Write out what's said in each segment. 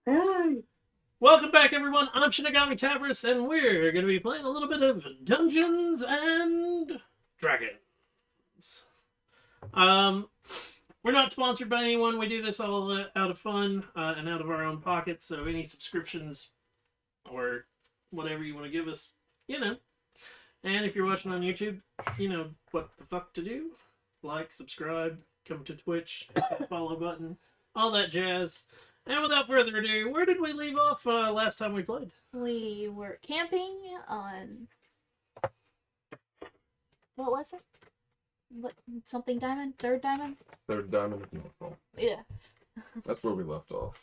Hey! Welcome back, everyone. I'm Shinigami Tavris, and we're going to be playing a little bit of Dungeons and Dragons. Um, we're not sponsored by anyone. We do this all out of fun and out of our own pockets. So any subscriptions or whatever you want to give us, you know. And if you're watching on YouTube, you know what the fuck to do. Like, subscribe, come to Twitch, hit the follow button, all that jazz. And without further ado, where did we leave off last time we played? We were camping on... What was it? What, something diamond? Third diamond? Third diamond of Northfall. Yeah. That's where we left off.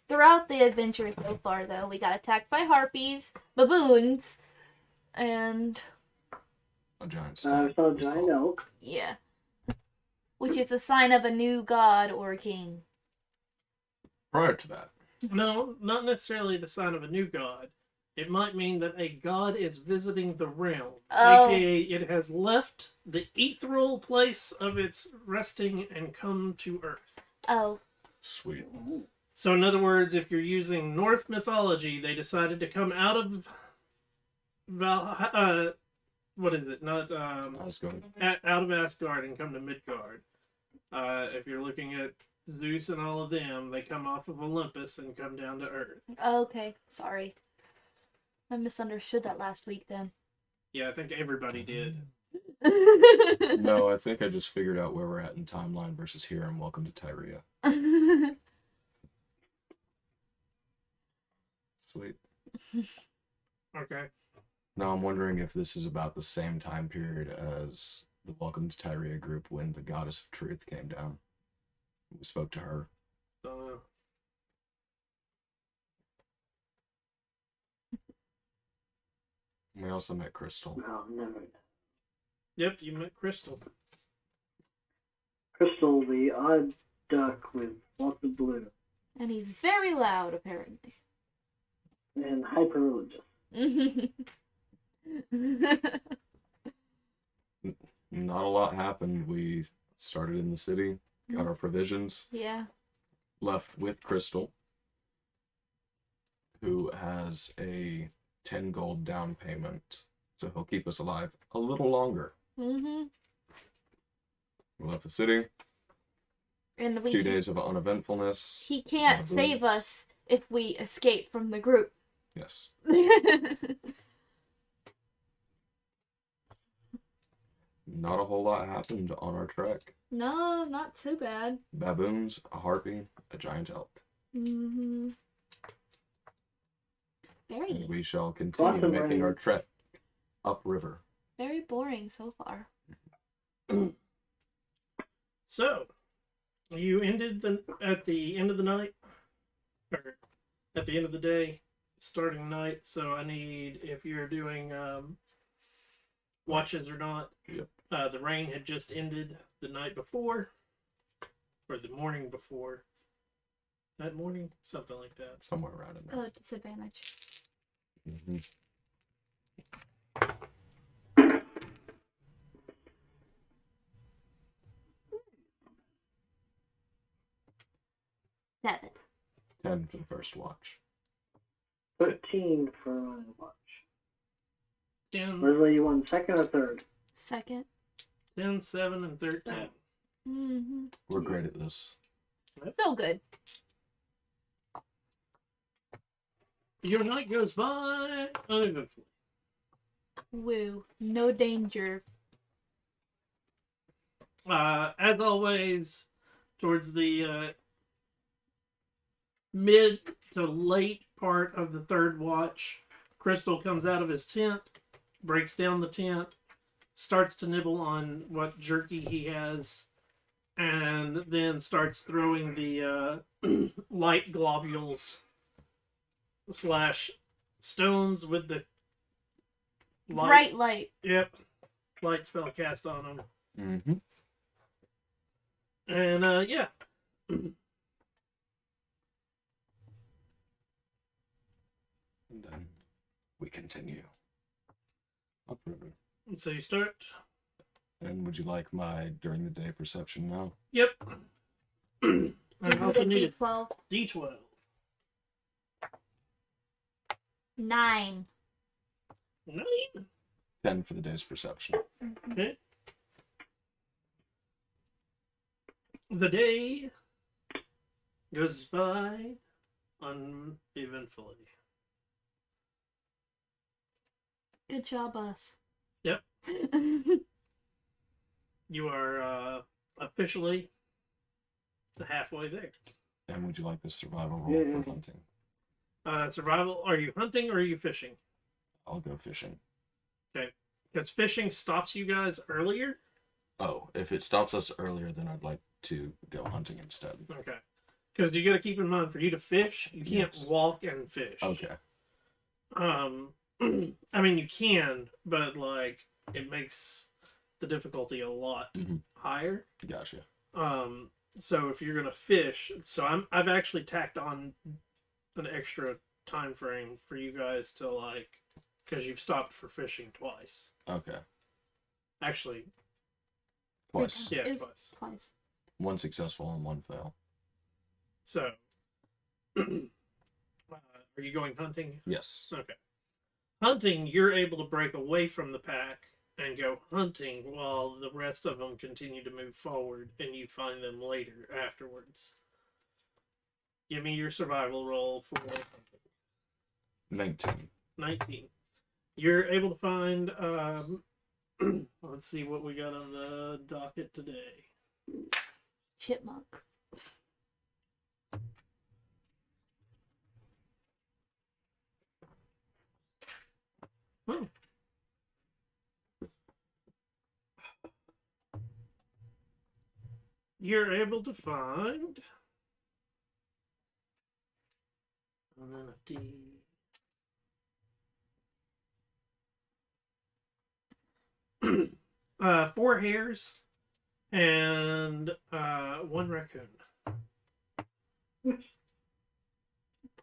Throughout the adventure so far, though, we got attacked by harpies, baboons, and... A giant I stag. saw a giant elk. yeah. Which is a sign of a new god or king. Prior to that, No, not necessarily the sign of a new god. It might mean that a god is visiting the realm, Oh. aka it has left the ethereal place of its resting and come to Earth. Oh. sweet. So, in other words, if you're using Norse mythology, they decided to come out of what is it? Not Asgard. out of Asgard and come to Midgard. If you're looking at Zeus and all of them, they come off of Olympus and come down to Earth. Okay. Sorry. I misunderstood that last week, then. Yeah, I think everybody did. No, I think I just figured out where we're at in timeline versus here, and welcome to Tyria. Sweet. Okay. Now I'm wondering if this is about the same time period as the Welcome to Tyria group when the Goddess of Truth came down. We spoke to her. Don't know. We also met Crystal. No, never. Yep, you met Crystal. Crystal, the odd duck with lots of blue And he's very loud, apparently. and hyper religious. Not a lot happened. We started in the city, got our provisions, Yeah. left with Crystal, who has a 10 gold down payment, so he'll keep us alive a little longer. Mm-hmm. We left the city, And 2 days of uneventfulness. he can't Baboons. save us if we escape from the group. Yes. Not a whole lot happened on our trek. No, not so bad. Baboons, a harpy, a giant elk. Mm-hmm. And Very, we shall continue Lots of making rain. our trek upriver. very boring so far. So, you ended at the end of the night, or at the end of the day, starting night. So I need, if you're doing watches or not. Yep. The rain had just ended the night before, or the morning before. That morning, something like that. Somewhere around in Oh, there. disadvantage. Mm-hmm. 7. 10 for the first watch. 13 for my watch. 10, Leslie, you won second or third? 2nd. 10, 7, and 13. Mm-hmm. We're great at this. So good. Your night goes by uneventfully. Woo. No danger. As always, towards the mid to late part of the third watch, Crystal comes out of his tent, breaks down the tent, starts to nibble on what jerky he has, and then starts throwing the light globules / stones with the light. Bright light. Yep. Light spell cast on them. Mm-hmm. And, yeah. And then we continue upriver. So you start. And would you like my during the day perception now? Yep. I Give also it a need D12. a D12. 9. 9. 10 for the day's perception. Okay. The day goes by uneventfully. Good job, us. Yep. You are officially halfway there. And would you like the survival roll Yeah. for hunting? Survival. Are you hunting or are you fishing? I'll go fishing. Because fishing stops you guys earlier. Oh, if it stops us earlier, then I'd like to go hunting instead. Okay. Because you got to keep in mind, for you to fish, you can't Yes. walk and fish. Okay. I mean, you can, but like it makes the difficulty a lot higher. Gotcha. So if you're gonna fish, I've actually tacked on an extra time frame for you guys to like, because you've stopped for fishing twice. Okay. Actually, Twice. yeah, It was twice. twice. One successful and one fail. So, are you going hunting? Yes. Okay. Hunting, you're able to break away from the pack and go hunting while the rest of them continue to move forward and you find them later afterwards. Give me your survival roll for hunting. 19. 19. You're able to find, let's see what we got on the docket today. Chipmunk. Oh. You're able to find, and then a D. Four hares and 1 raccoon.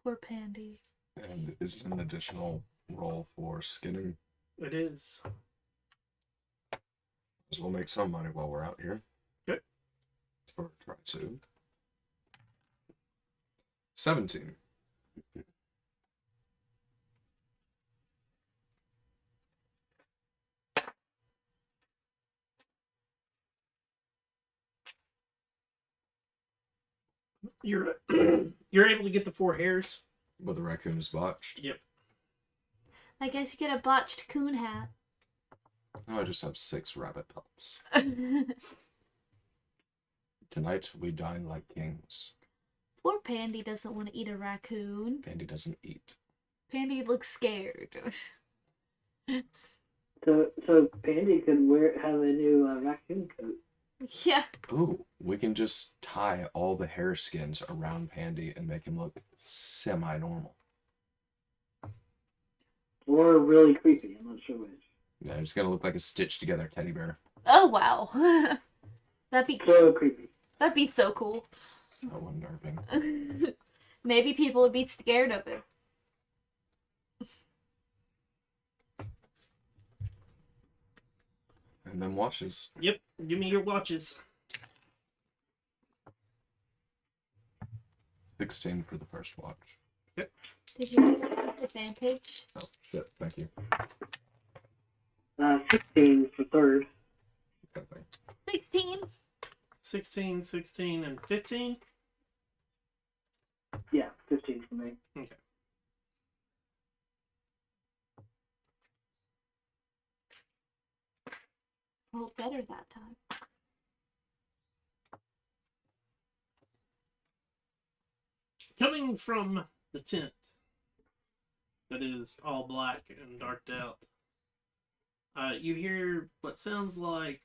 Poor Pandy. And is it an additional roll for skinning? It is. Because we'll make some money while we're out here. Okay. Or try to. 17. You're you're able to get the 4 hares. But the raccoon is botched. Yep. I guess you get a botched coon hat. Oh, I just have 6 rabbit pelts. Tonight we dine like kings. Poor Pandy doesn't want to eat a raccoon. Pandy doesn't eat. Pandy looks scared. So Pandy could have a new raccoon coat. Yeah. Ooh, we can just tie all the hair skins around Pandy and make him look semi-normal. Or really creepy, I'm not sure which. Yeah, he's gonna look like a stitched together teddy bear. Oh wow. That'd be So creepy. That'd be so cool. So unnerving. Maybe people would be scared of it. And then watches. Yep. Give me your watches. 16 for the first watch. Did you get disadvantage? Oh, shit, thank you. 16 for third. Okay, thank 16. 16, 16, and 15. Yeah, 15 for me. Okay. Rolled better that time. Coming from the tent that is all black and darked out, you hear what sounds like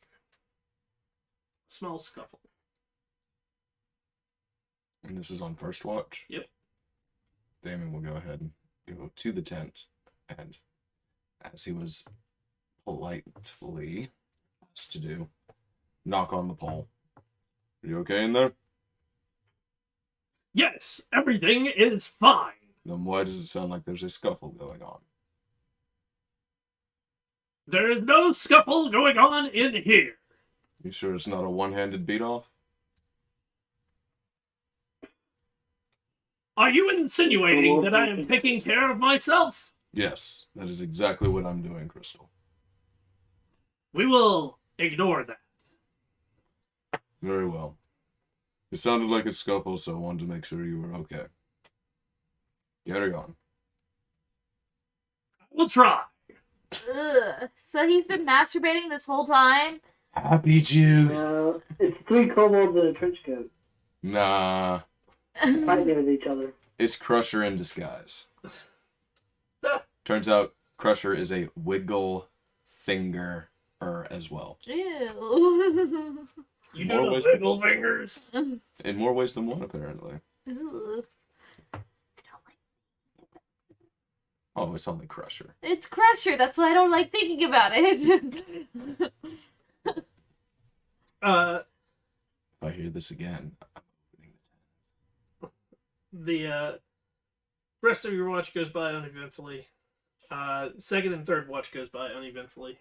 a small scuffle. And this is on first watch? Yep. Damon will go ahead and go to the tent, and as he was politely asked to do, knock on the pole. Are you okay in there? Yes, everything is fine. Then why does it sound like there's a scuffle going on? There is no scuffle going on in here. You sure it's not a one-handed beat-off? Are you insinuating that I am taking care of myself? Yes, that is exactly what I'm doing, Crystal. We will ignore that. Very well. It sounded like a scuffle, so I wanted to make sure you were okay. Carry on. We'll try. Ugh. So he's been masturbating this whole time? Happy juice. No, it's 3 kobolds in a trench coat Nah, fighting with each other. it's Crusher in disguise. Turns out Crusher is a wiggle finger as well. Ew. You More do the ways than wiggle one. fingers. In more ways than one, apparently. Ew. Oh, it's only Crusher. It's Crusher. That's why I don't like thinking about it. If I hear this again, I'm opening the tent. The rest of your watch goes by uneventfully. Second and third watch goes by uneventfully.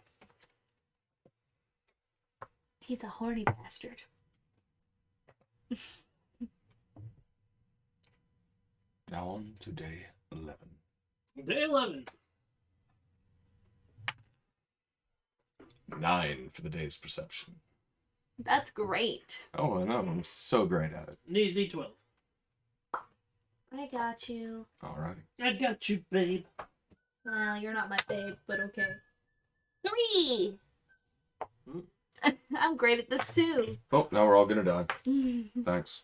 He's a horny bastard. Now on to day 11. Day 11. 9 for the day's perception. That's great. Oh, I know. I'm so great at it. Need a D12. I got you. Alright. I got you, babe. Well, you're not my babe, but okay. 3! I'm great at this too. Oh, now we're all gonna die. Thanks.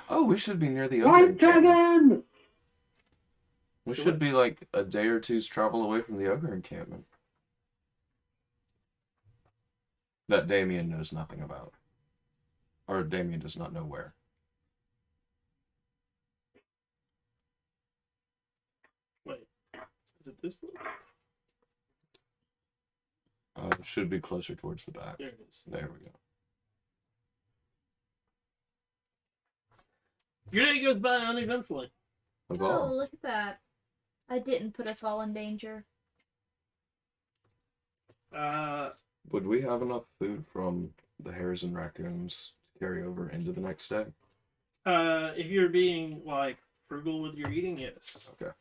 Oh, we should be near the ogre White encampment. dragon! We should be like a day or two's travel away from the ogre encampment. That Damien knows nothing about. Or Damien does not know where. Wait. Is it this one? It should be closer towards the back. There it is. There we go. Your day goes by uneventfully. That's Oh, all. look at that. I didn't put us all in danger. Would we have enough food from the hares and raccoons to carry over into the next day? If you're being, like, frugal with your eating, yes. Okay.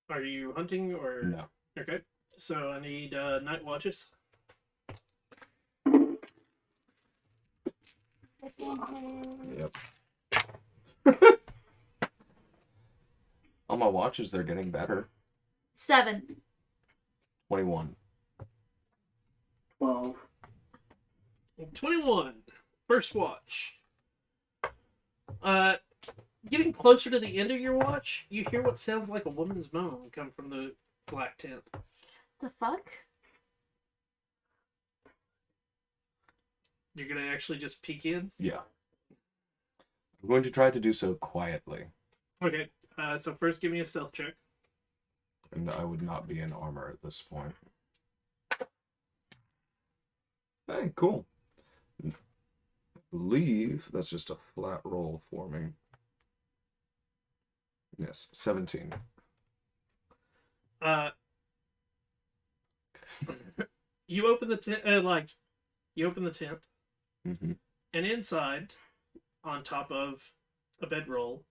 Are you hunting or? No. Okay. So I need night watches. Yep. On my watches, they're getting better. 7. 21. 12. 21. First watch. Getting closer to the end of your watch, you hear what sounds like a woman's moan come from the black tent. The fuck? You're gonna actually just peek in? Yeah. I'm going to try to do so quietly. Okay. So first give me a stealth check. And I would not be in armor at this point. Hey, cool. I believe that's just a flat roll for me. Yes, 17. You open the tent, you open the tent, Mm-hmm. and inside, on top of a bedroll,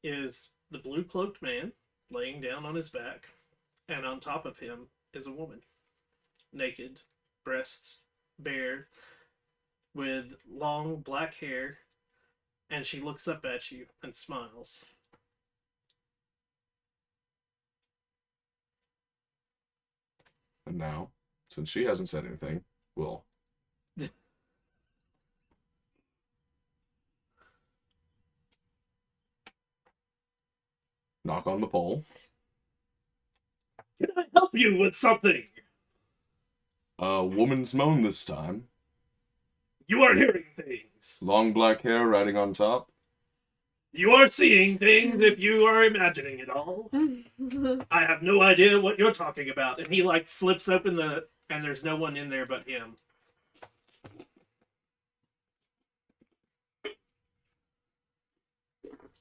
is the blue cloaked man laying down on his back, and on top of him is a woman, naked, breasts bare, with long black hair, and she looks up at you and smiles. And now, since she hasn't said anything, we'll... knock on the pole. Can I help you with something? A woman's moan this time. You are hearing things. Long black hair riding on top. You are seeing things if you are imagining it all. I have no idea what you're talking about. And he like flips open and there's no one in there but him.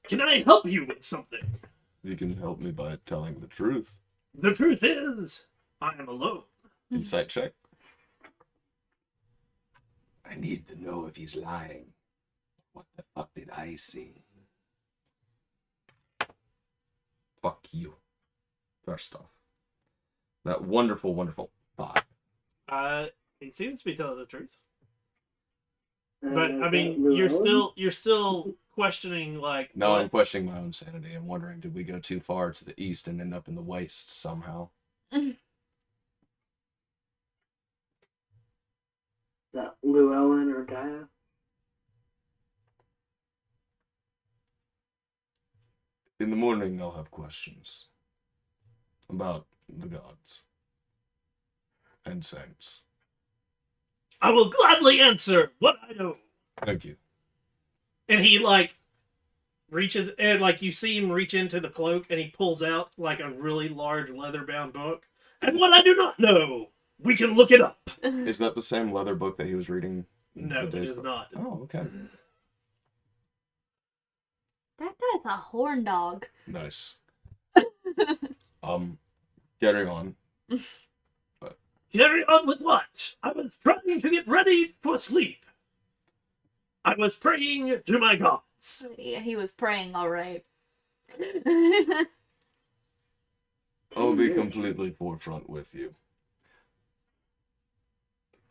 Can I help you with something? You can help me by telling the truth. The truth is, I am alone. Insight check. I need to know if he's lying. What the fuck did I see? Fuck you. First off. That wonderful, wonderful thought. He seems to be telling the truth. And But I mean, you're still questioning like. Now what- I'm questioning my own sanity. I'm wondering, did we go too far to the east and end up in the waste somehow? that Llewellyn or Gaia? In the morning, I'll have questions about the gods and saints. I will gladly answer what I know. Thank you. And he like reaches and like you see him reach into the cloak and he pulls out like a really large leather-bound book. And what I do not know, we can look it up. Is that the same leather book that he was reading? No, it the days is before? not. Oh, okay. That guy's a horn dog. Nice. Carry on. Carry on with what? I was trying to get ready for sleep. I was praying to my gods. Yeah, he was praying, all right. I'll be completely forefront with you.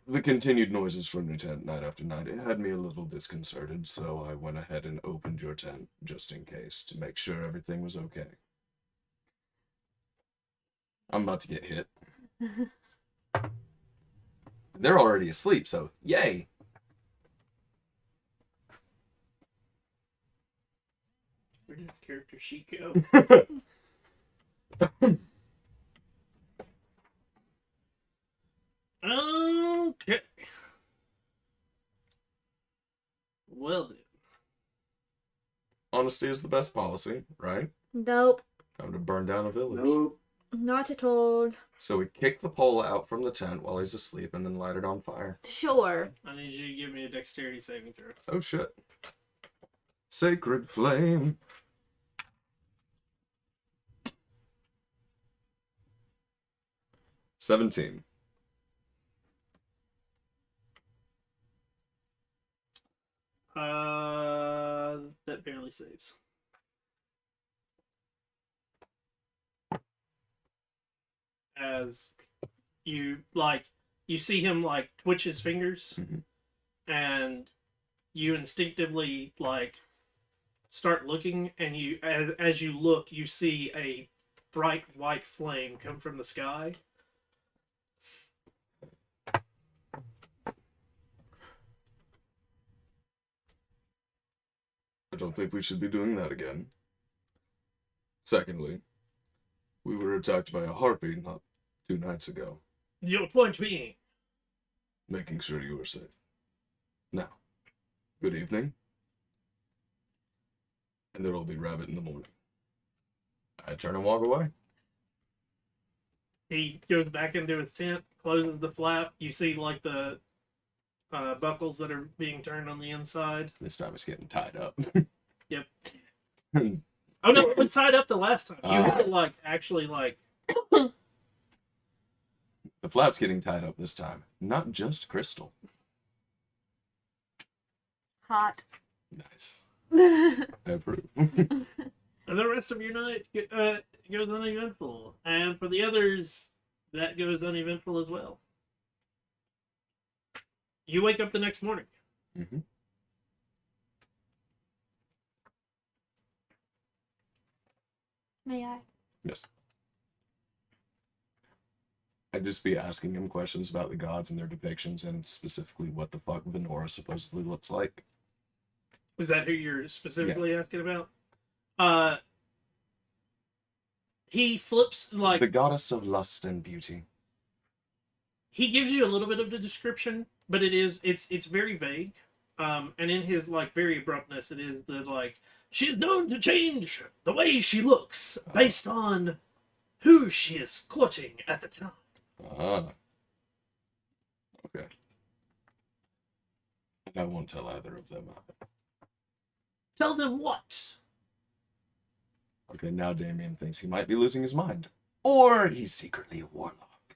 The continued noises from your tent night after night, it had me a little disconcerted, so I went ahead and opened your tent just in case to make sure everything was okay. I'm about to get hit. They're already asleep, so yay! Where does character sheet go? Okay. Well then. Honesty is the best policy, right? Nope. Time to burn down a village. Nope. Not at all. So we kick the pole out from the tent while he's asleep and then light it on fire. Sure. I need you to give me a dexterity saving throw. Oh shit. Sacred flame. $17. That barely saves. As you see him like twitch his fingers, Mhm. and you instinctively like start looking, and you as you look, you see a bright white flame come from the sky. I don't think we should be doing that again. Secondly, we were attacked by a harpy not 2 nights ago, Your point being, making sure you were safe. Now, good evening. And there'll be rabbit in the morning. I turn and walk away. he goes back into his tent, closes the flap. You see like the buckles that are being turned on the inside. This time it's getting tied up. Yep. Oh no, it was tied up the last time. You had to like actually like. The flap's getting tied up this time. Not just crystal. Hot. Nice. I approve. The rest of your night goes uneventful, and for the others, that goes uneventful as well. You wake up the next morning. Mm-hmm. May I? Yes. I'd just be asking him questions about the gods and their depictions, and specifically what the fuck Venora supposedly looks like. Is that who you're specifically asking about? He flips like The goddess of lust and beauty. he gives you a little bit of the description, but it's very vague. And in his like very abruptness, it is the like she is known to change the way she looks based on who she is courting at the time. Ah. Okay. And I won't tell either of them. Tell them what? Okay, now Damien thinks he might be losing his mind. Or he's secretly a warlock.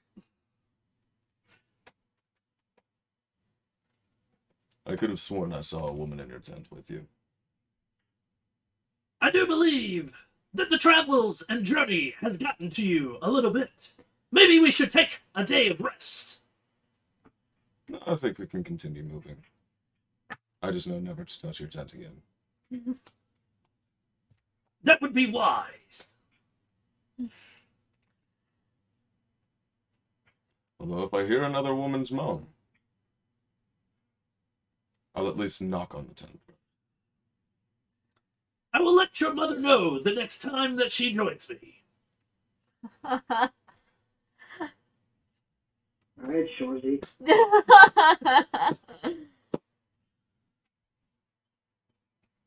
I could have sworn I saw a woman in your tent with you. I do believe that the travels and journey has gotten to you a little bit. Maybe we should take a day of rest. No, I think we can continue moving. I just know never to touch your tent again. That would be wise. Although if I hear another woman's moan, I'll at least knock on the tent. I will let your mother know the next time that she joins me. Alright, Shorzy.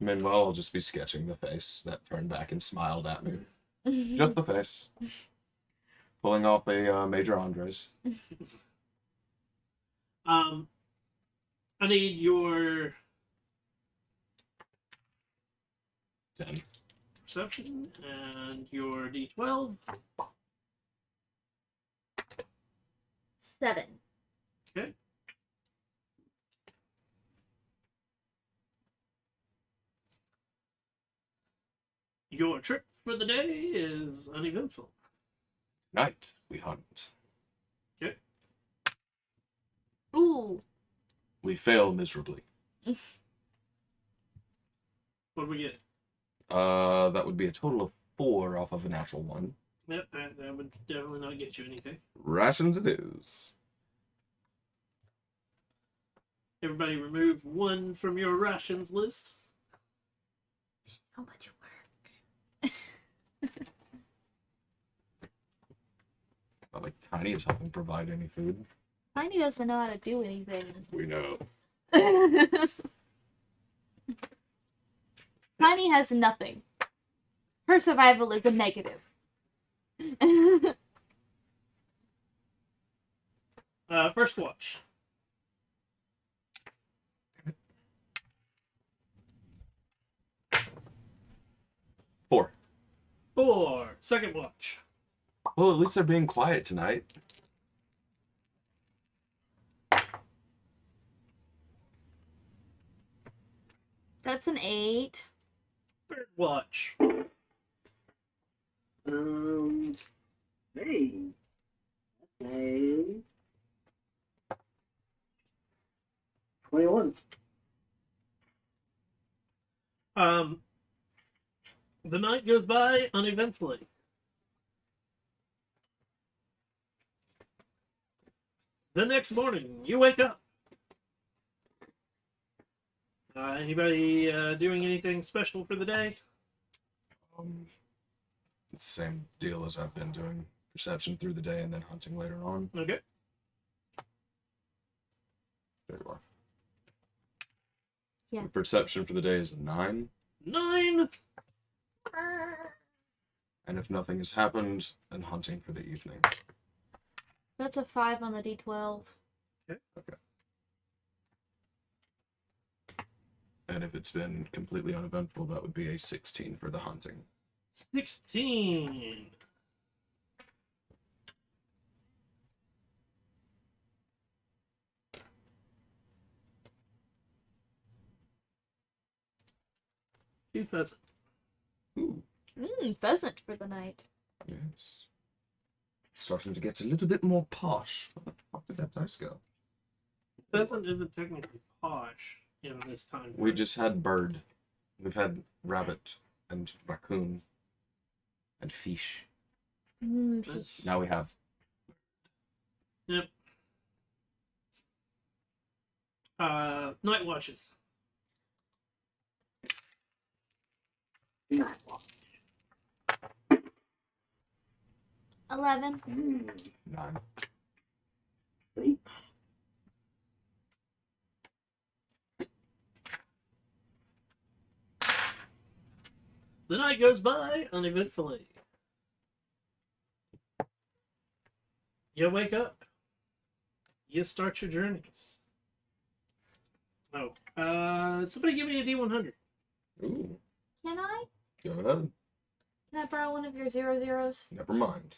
Meanwhile, I'll just be sketching the face that turned back and smiled at me. Just the face. Pulling off a Major Andres. I need your 10. perception and your D12. 7. Okay. Your trip for the day is uneventful. Night, we hunt. Okay. Ooh. We fail miserably. What do we get? That would be a total of 4 off of a natural 1. Yep, that would definitely not get you anything. Rations it is. Everybody remove 1 from your rations list. How much work? Not like Tiny is helping provide any food. Tiny doesn't know how to do anything. We know. Tiny has nothing. Her survival is a negative. First watch. Four. 4. Second watch. Well, at least they're being quiet tonight. That's an 8. Third watch. Hey. Okay. 21. The night goes by uneventfully. The next morning, you wake up. Anybody doing anything special for the day? It's the same deal as I've been doing. Perception through the day and then hunting later on. Okay. There you are. Yeah. The perception for the day is a 9. 9. And if nothing has happened, then hunting for the evening. That's a 5 on the D12. Okay. And if it's been completely uneventful, that would be a 16 for the hunting. 16. Two pheasant. Ooh, Pheasant for the night. yes. Starting to get a little bit more posh. Where the fuck did that dice go? Pheasant isn't technically posh in this time. We just had bird. We've had rabbit and raccoon and fish. That's- Now we have Yep. Night watches. Not 11. 9. See? The night goes by uneventfully. You wake up. You start your journeys. Oh, somebody give me a D100. Ooh, Can I? go ahead. Can I borrow one of your 0s? Never mind.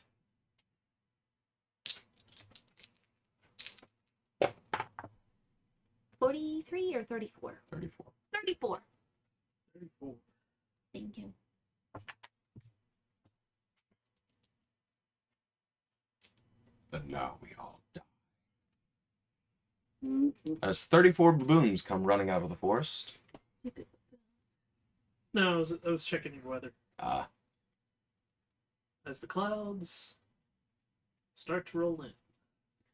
43 or 34? 34. 34. 34. Thank you. But now we all die. Mm-hmm. As 34 baboons come running out of the forest. No, I was checking your weather. Ah, As the clouds start to roll in.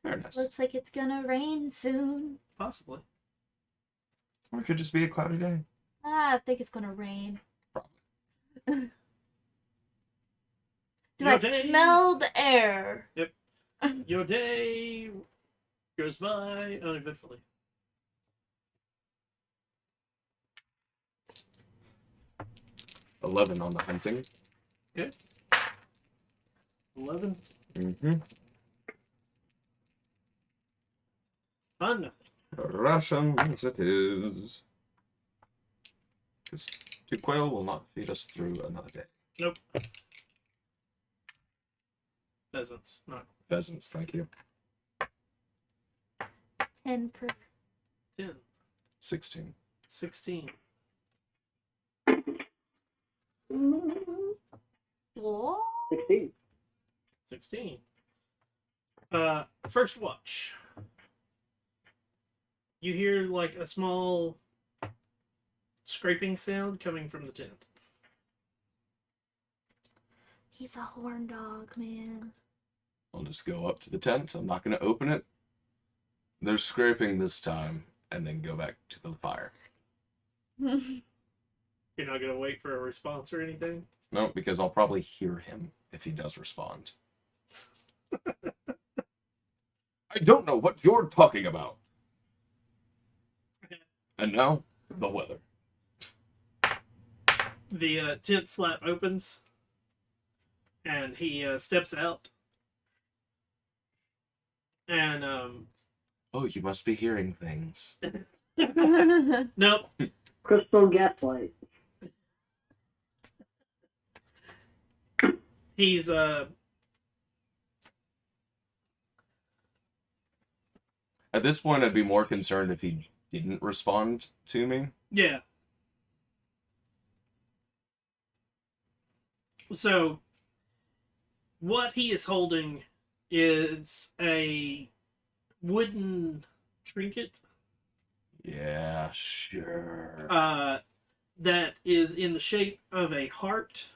very nice. Looks like it's gonna rain soon. Possibly. Or it could just be a cloudy day. I think it's gonna rain. Probably. Do Your I day- smell the air? Your day goes by uneventfully. $11 on the hunting. 11. Mm-hmm. Fun. Rations it is. Because 2 quail will not feed us through another day. Nope. Pheasants. Not Pheasants, thank you. 10 per. 10. 16. 16. What? 16. 16. First watch. You hear like a small scraping sound coming from the tent. He's a horn dog, man. I'll just go up to the tent. I'm not going to open it. They're scraping this time, and then go back to the fire. You're not gonna wait for a response or anything? No, because I'll probably hear him if he does respond. I don't know what you're talking about. And now, the weather. The tent flap opens, and he steps out. And Oh, you must be hearing things. nope. Crystal gaslight. He's At this point, I'd be more concerned if he didn't respond to me. yeah. So what he is holding is a wooden trinket Yeah, sure. that is in the shape of a heart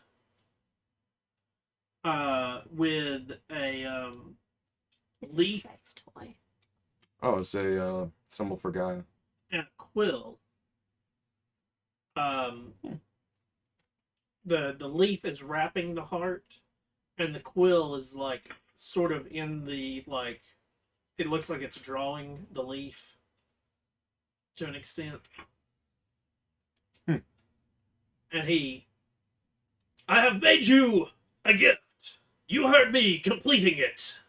with a It's leaf a sex toy. Oh, it's a symbol for Gaia. and a quill. The leaf is wrapping the heart, and the quill is like sort of in the like. It looks like it's drawing the leaf to an extent. Hmm. And I have made you a gift. You heard me completing it.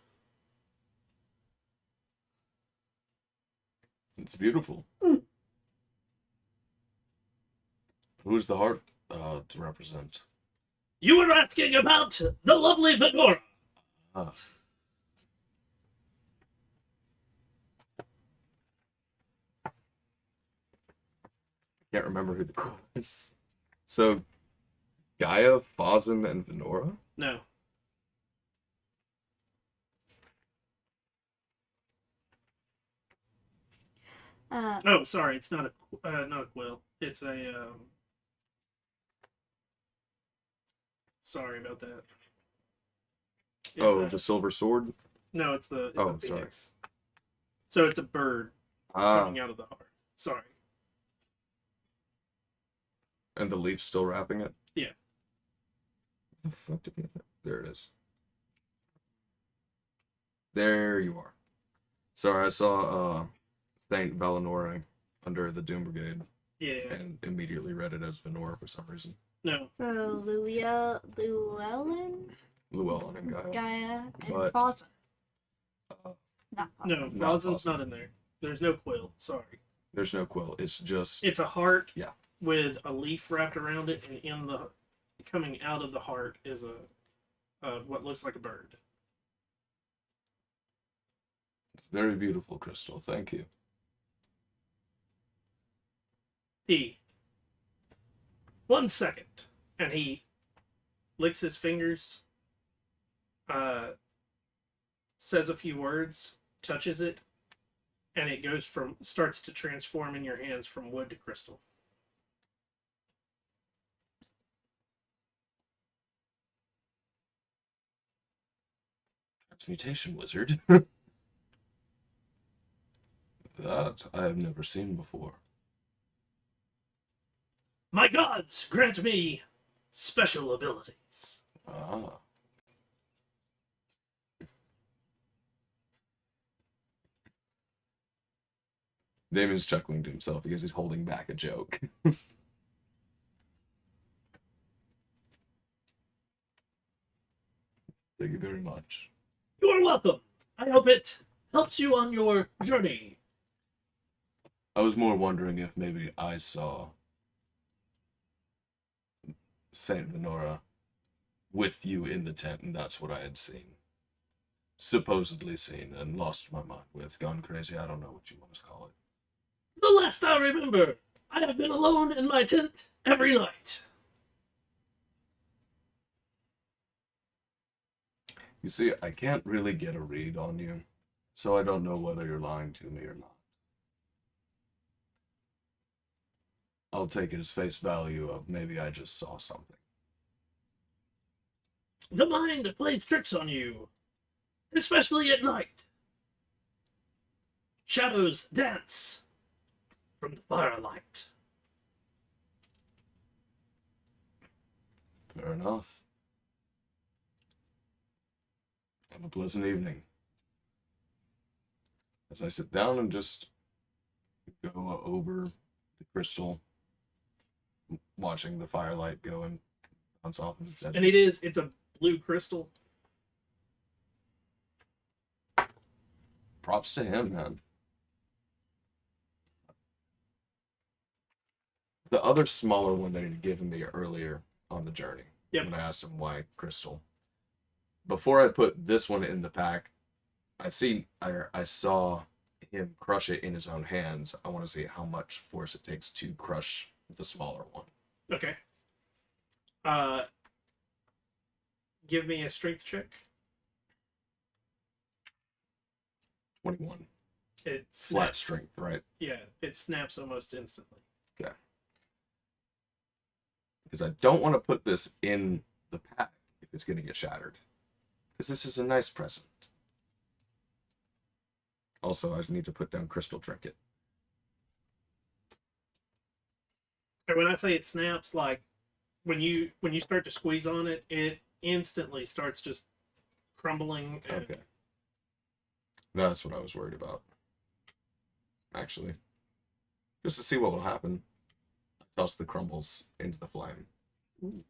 It's beautiful. Who's the heart to represent? You were asking about the lovely Venora. Ah. Can't remember who the quote is. So, Gaia, Fazan, and Venora? No. Oh, sorry. It's not a quill. It's a. Sorry about that. It's The silver sword? no, it's the. It's Oh, a sorry. phoenix. So it's a bird Ah, coming out of the heart. Sorry. and the leaf's still wrapping it? Yeah. What the fuck did they... There it is. There you are. Sorry, I saw Saint Valinore under the Doom Brigade Yeah. and immediately read it as Venora for some reason. No. So Llewellyn, Llewellyn and Gaia. Gaia, and But- Fawza. Uh, Not Fawza. No. Not Fawzen's Fawzen. not in there. There's no quill. Sorry. there's no quill. It's just... It's a heart. Yeah. With a leaf wrapped around it, and in the coming out of the heart is a what looks like a bird. Very beautiful, Crystal. Thank you. He. 1 second. And he licks his fingers, says a few words, touches it, and it starts to transform in your hands from wood to crystal. Transmutation wizard. That I have never seen before. My gods, grant me special abilities. Ah. Damon's chuckling to himself because he's holding back a joke. Thank you very much. You are welcome. I hope it helps you on your journey. I was more wondering if maybe I saw Saint Venora with you in the tent, and that's what I had seen. Supposedly seen, and lost my mind with. Gone crazy, I don't know what you want to call it. The last I remember, I have been alone in my tent every night. You see, I can't really get a read on you, so I don't know whether you're lying to me or not. I'll take it as face value of maybe I just saw something. The mind plays tricks on you, especially at night. Shadows dance from the firelight. Fair enough. Have a pleasant evening. As I sit down and just go over the crystal, watching the firelight go and bounce off of its edges. And it's a blue crystal. Props to him, man. The other smaller one that he'd given me earlier on the journey, when I asked him why crystal. Before I put this one in the pack, I saw him crush it in his own hands. I want to see how much force it takes to crush the smaller one. Okay. Give me a strength check. 21. It Flat snaps. strength, right? Yeah, it snaps almost instantly. Okay. Because I don't want to put this in the pack if it's going to get shattered. Because this is a nice present. Also, I need to put down crystal trinket. And when I say it snaps, like when you start to squeeze on it, it instantly starts just crumbling. Okay. That's what I was worried about. Actually. Just to see what will happen. I toss the crumbles into the flame. Ooh.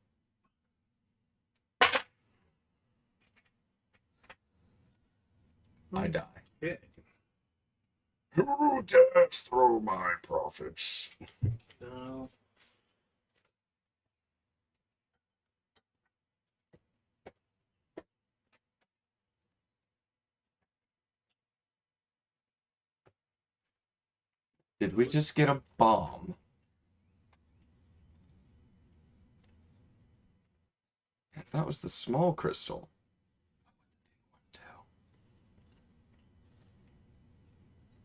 I die. Yeah. Who dares throw my profits? No. Did we just get a bomb? If that was the small crystal.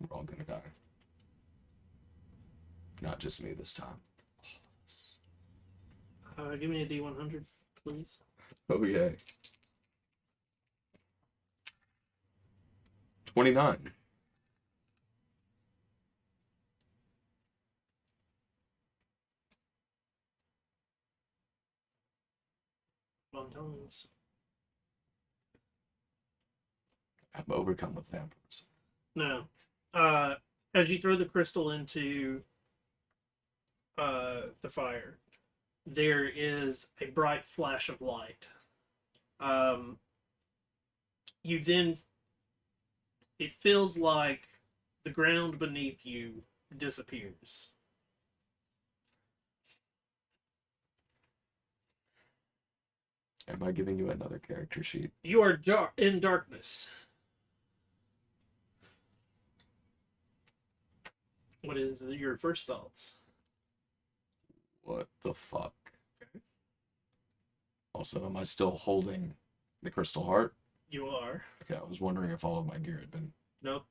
We're all gonna die. Not just me this time. Give me a D100, please. Oh, yay. 29. Bontones. I'm overcome with vampirism. No. As you throw the crystal into the fire, there is a bright flash of light. It feels like the ground beneath you disappears. Am I giving you another character sheet? You are in darkness. What is your first thoughts? What the fuck? Also, am I still holding the crystal heart? You are. Okay, I was wondering if all of my gear had been... Nope.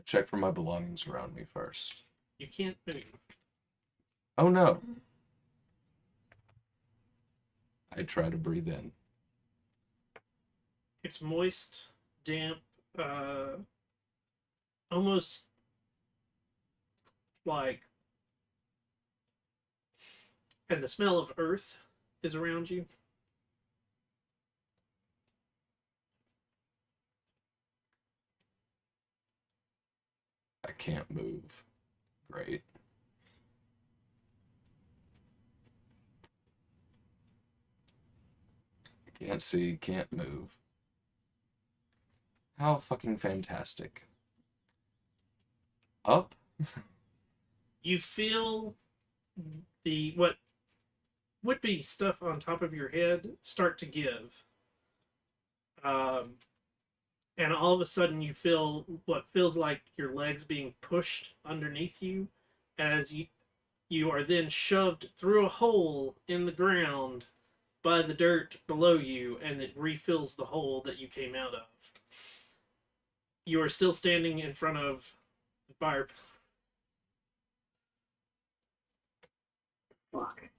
Check for my belongings around me first. You can't move. Oh no! I try to breathe in. It's moist, damp, almost like, and the smell of earth is around you. I can't move. Great. Can't see, can't move. How fucking fantastic. Up? You feel the what would be stuff on top of your head start to give. And all of a sudden you feel what feels like your legs being pushed underneath you as you are then shoved through a hole in the ground by the dirt below you, and it refills the hole that you came out of. You are still standing in front of the fire. Fuck.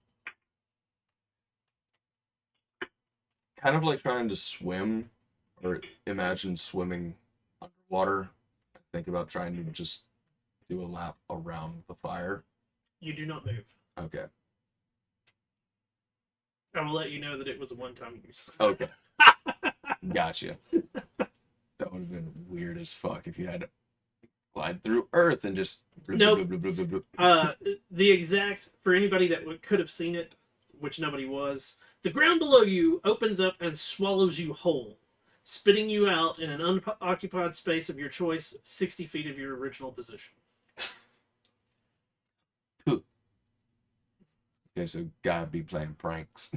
Kind of like trying to swim, or imagine swimming underwater. I think about trying to just do a lap around the fire. You do not move. Okay. I will let you know that it was a one-time use. Okay. Gotcha. That would have been weird as fuck if you had to glide through Earth and just... Nope. The exact, for anybody that could have seen it, which nobody was, the ground below you opens up and swallows you whole, spitting you out in an unoccupied space of your choice, 60 feet of your original position. Okay, so gotta be playing pranks.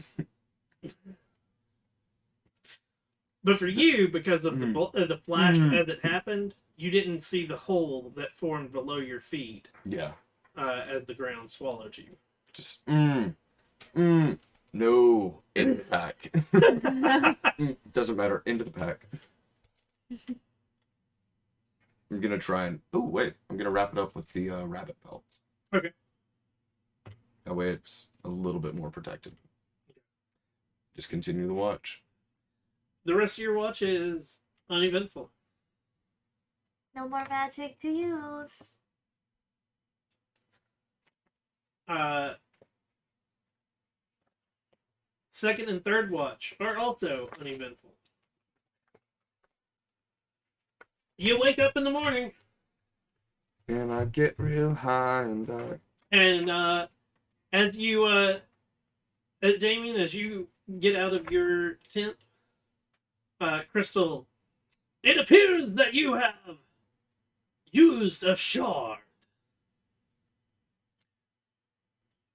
But for you, because of the flash Mhm. as it happened, you didn't see the hole that formed below your feet Yeah. as the ground swallowed you. Just, no, in the pack. Doesn't matter, into the pack. I'm gonna try and, oh wait, I'm gonna wrap it up with the rabbit pelts. Okay. That way it's a little bit more protected. Just continue the watch. The rest of your watch is uneventful. No more magic to use. Second and third watch are also uneventful. You wake up in the morning, And I get real high and die. and as you, Damien, as you get out of your tent, Crystal, it appears that you have used a shard.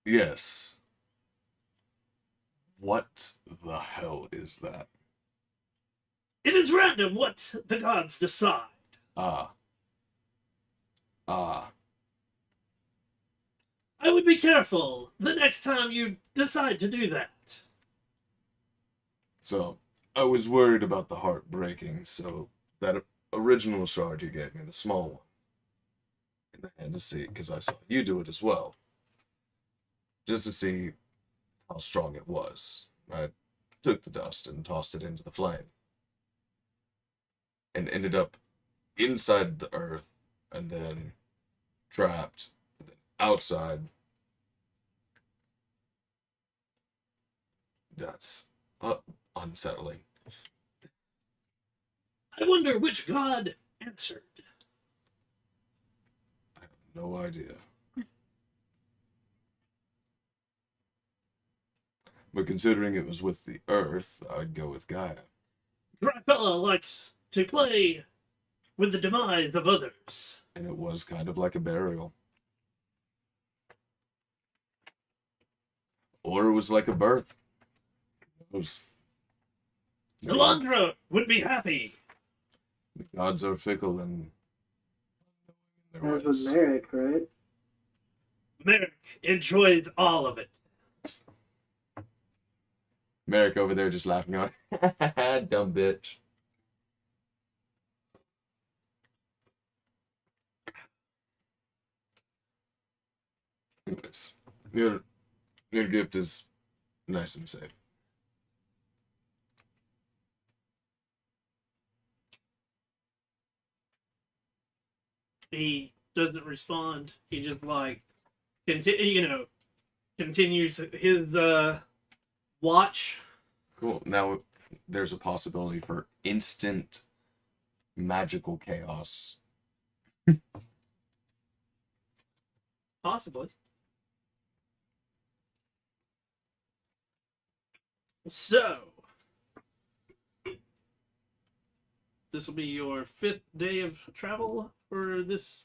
Yes. What the hell is that? It is random what the gods decide. Ah. I would be careful the next time you decide to do that. So, I was worried about the heart breaking, so that original shard you gave me, the small one, in the hand to see, because I saw you do it as well. Just to see how strong it was. I took the dust and tossed it into the flame. And ended up inside the earth, and then trapped, and then outside. That's unsettling. I wonder which god answered. I have no idea. But considering it was with the earth, I'd go with Gaia. Dracula likes to play with the demise of others. And it was kind of like a burial. Or it was like a birth. Who knows? Elandra would be happy. The gods are fickle and As with ways. Merrick, right? Merrick enjoys all of it. Merrick over there just laughing on, dumb bitch. Anyways, your gift is nice and safe. He doesn't respond. He just like continues his watch. Cool. Now there's a possibility for instant magical chaos. Possibly. So, this will be your 5th day of travel for this.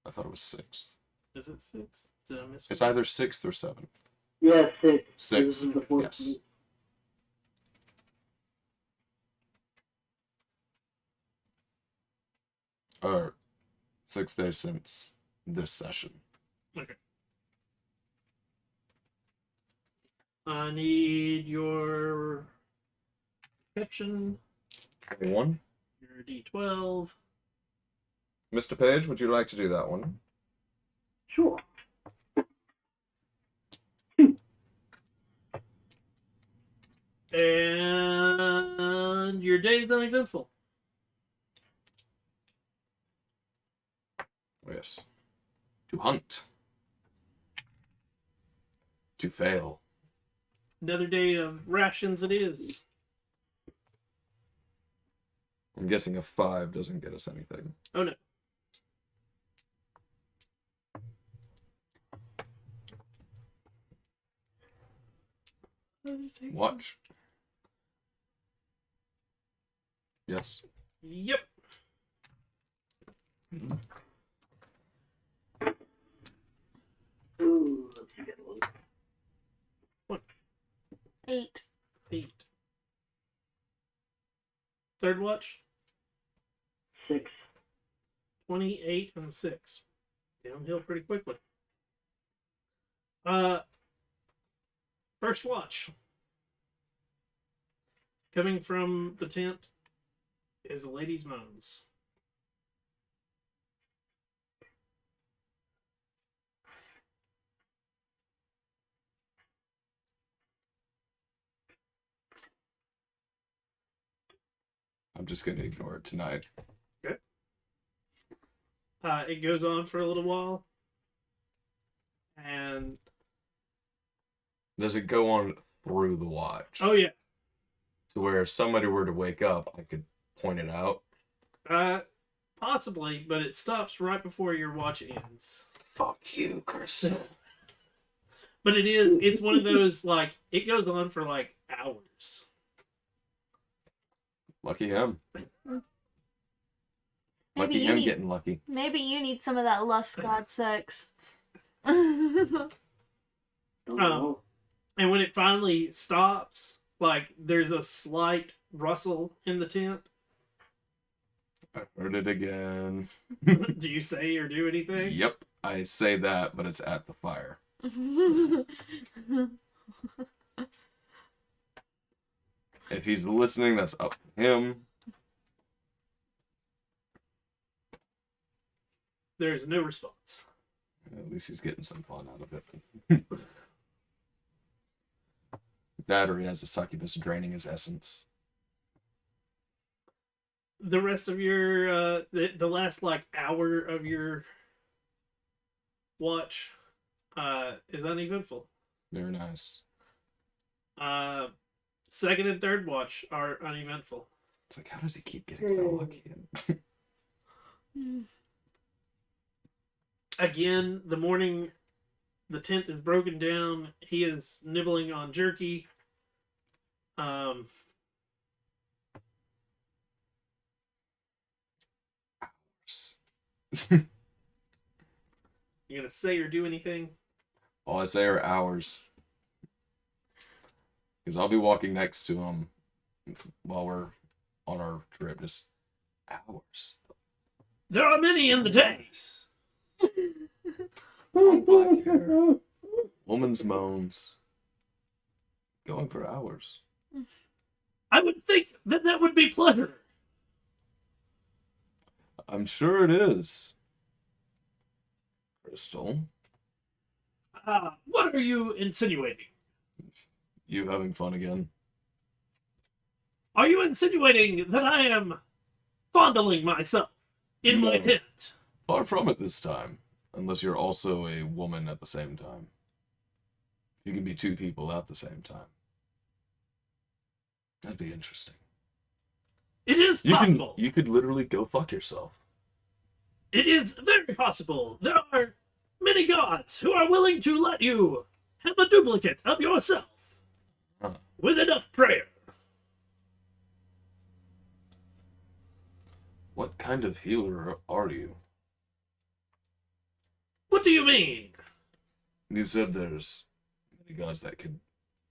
I thought it was 6th. Is it 6th? Did I miss It's one? either 6th or 7th. Yeah, 6. So this 6th, is the 14th. yes. Or 6 days since this session. Okay. I need your perception, 1. your D12. Mr. Page, would you like to do that one? Sure. And your day is uneventful. Oh, yes. To hunt. To fail. Another day of rations it is. I'm guessing a 5 doesn't get us anything. Oh no. Watch. Yes. Yep. Ooh, let's get one. 8. 8. Third watch. 6. 28 and 6. Downhill pretty quickly. First watch. Coming from the tent is the lady's moans. I'm just going to ignore it tonight. Okay. It goes on for a little while. And Does it go on through the watch? oh yeah. To where if somebody were to wake up, I could point it out? Possibly, but it stops right before your watch ends. Fuck you, Chris. But it's one of those, like, it goes on for, like, hours. Lucky him. Maybe Lucky you him need, getting lucky. maybe you need some of that lust god sex. Don't know. And when it finally stops, like, there's a slight rustle in the tent. I heard it again. Do you say or do anything? Yep, I say that, but it's at the fire. If he's listening, that's up to him. There's no response. At least he's getting some fun out of it. That or he has a succubus draining his essence. The rest of your, the last, like, hour of your watch is uneventful. Very nice. Second and third watch are uneventful. It's like, how does he keep getting so lucky? Again, the morning the tent is broken down, he is nibbling on jerky. You gonna say or do anything? All I say are hours. Because I'll be walking next to him while we're on our trip. Just hours. There are many in the days. Long black hair. Woman's moans. Going for hours. I would think that that would be pleasure. I'm sure it is. Crystal, What are you insinuating? you having fun again? Are you insinuating that I am fondling myself in my No. tent? Far from it this time. Unless you're also a woman at the same time. You can be two people at the same time. That'd be interesting. It is possible. You could literally go fuck yourself. It is very possible. There are many gods who are willing to let you have a duplicate of yourself Huh. with enough prayer. What kind of healer are you? What do you mean? You said there's many gods that could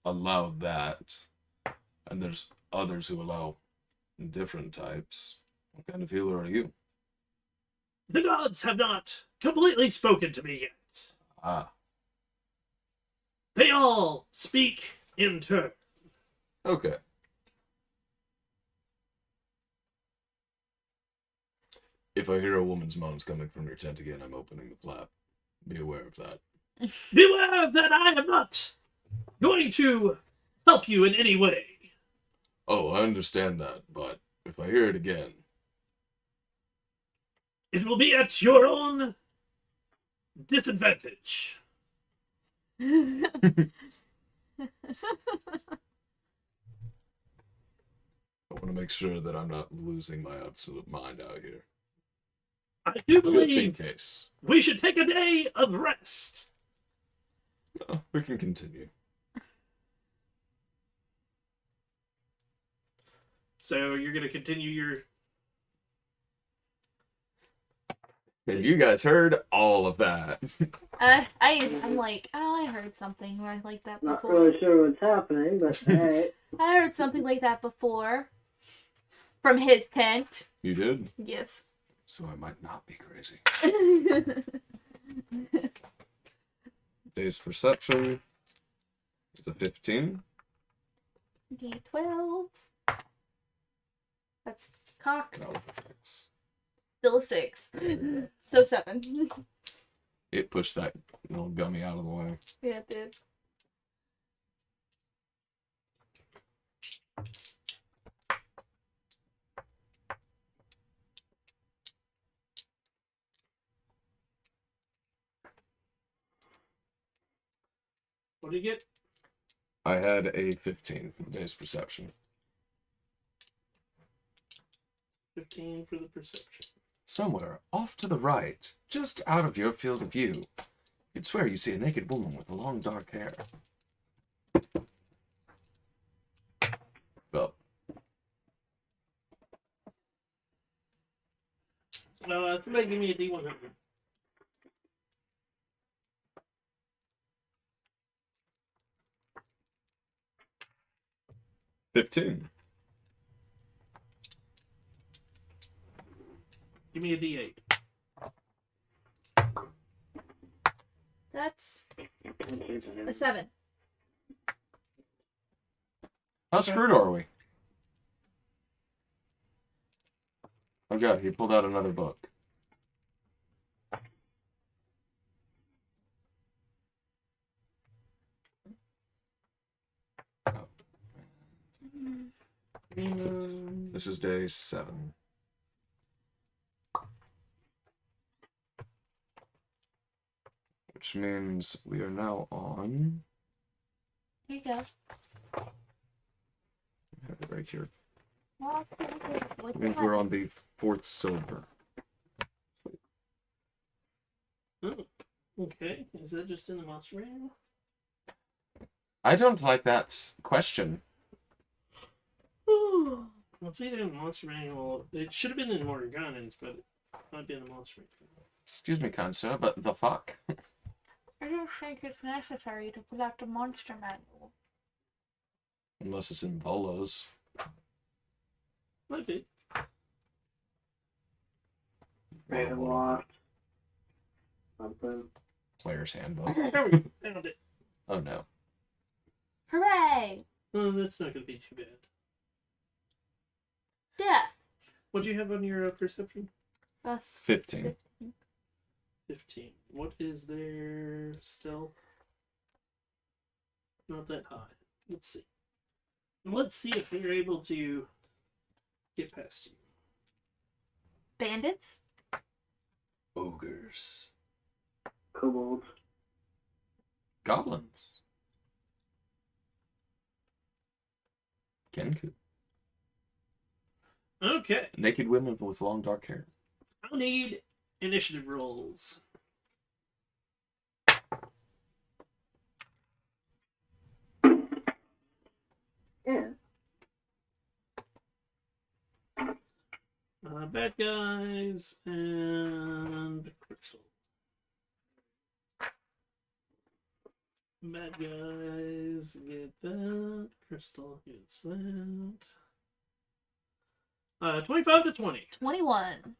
allow that, and there's others who allow different types. What kind of healer are you? The gods have not completely spoken to me yet. Ah, They all speak in turn. okay. If I hear a woman's moans coming from your tent again, I'm opening the flap. Be aware of that. Beware that I am not going to help you in any way. Oh, I understand that, but if I hear it again, It will be at your own disadvantage. I want to make sure that I'm not losing my absolute mind out here. I do Just in believe case. we should take a day of rest. Oh, we can continue. So you're going to continue your... And you guys heard all of that. I'm like, oh, I heard something like that Not before. really sure what's happening, but alright. I heard something like that before. From his tent. You did? Yes. So I might not be crazy. Day's perception is a 15. D12. That's cocked. No, it's 6. Still a 6. So 7. It pushed that little gummy out of the way. Yeah, it did. What do you get? I had a 15 for day's perception. 15 for the perception. Somewhere off to the right, just out of your field of view, you'd swear you see a naked woman with long dark hair. Well, Somebody give me a D100. $15. Give me a D8. That's a 7. How screwed are we? Oh god, he pulled out another book. Oh. This is day 7. Which means we are now on... Here you go. I have it right here. Well, It means we're on the 4th silver. Oh, okay. Is that just in the monster manual? I don't like that question. Well, it's either in the monster manual. It should have been in Morgana's, but it might be in the monster manual. Excuse me, kind sir, but the fuck? I don't think it's necessary to pull out the monster manual. Unless it's in Volos. Might be. Ravenloft. Something. Player's handbook. There we go. Found it. Oh no. Hooray! Oh, that's not going to be too bad. Death. What do you have on your perception? 15. 15. What is their stealth? Not that high. Let's see. Let's see if they're able to get past you. Bandits. Ogres. Kobolds. Goblins. Kenku. Okay. Naked women with long dark hair. I'll need initiative rolls. Yeah. Bad guys and crystal. Bad guys get that. Crystal gets that. 25 to 20. 21.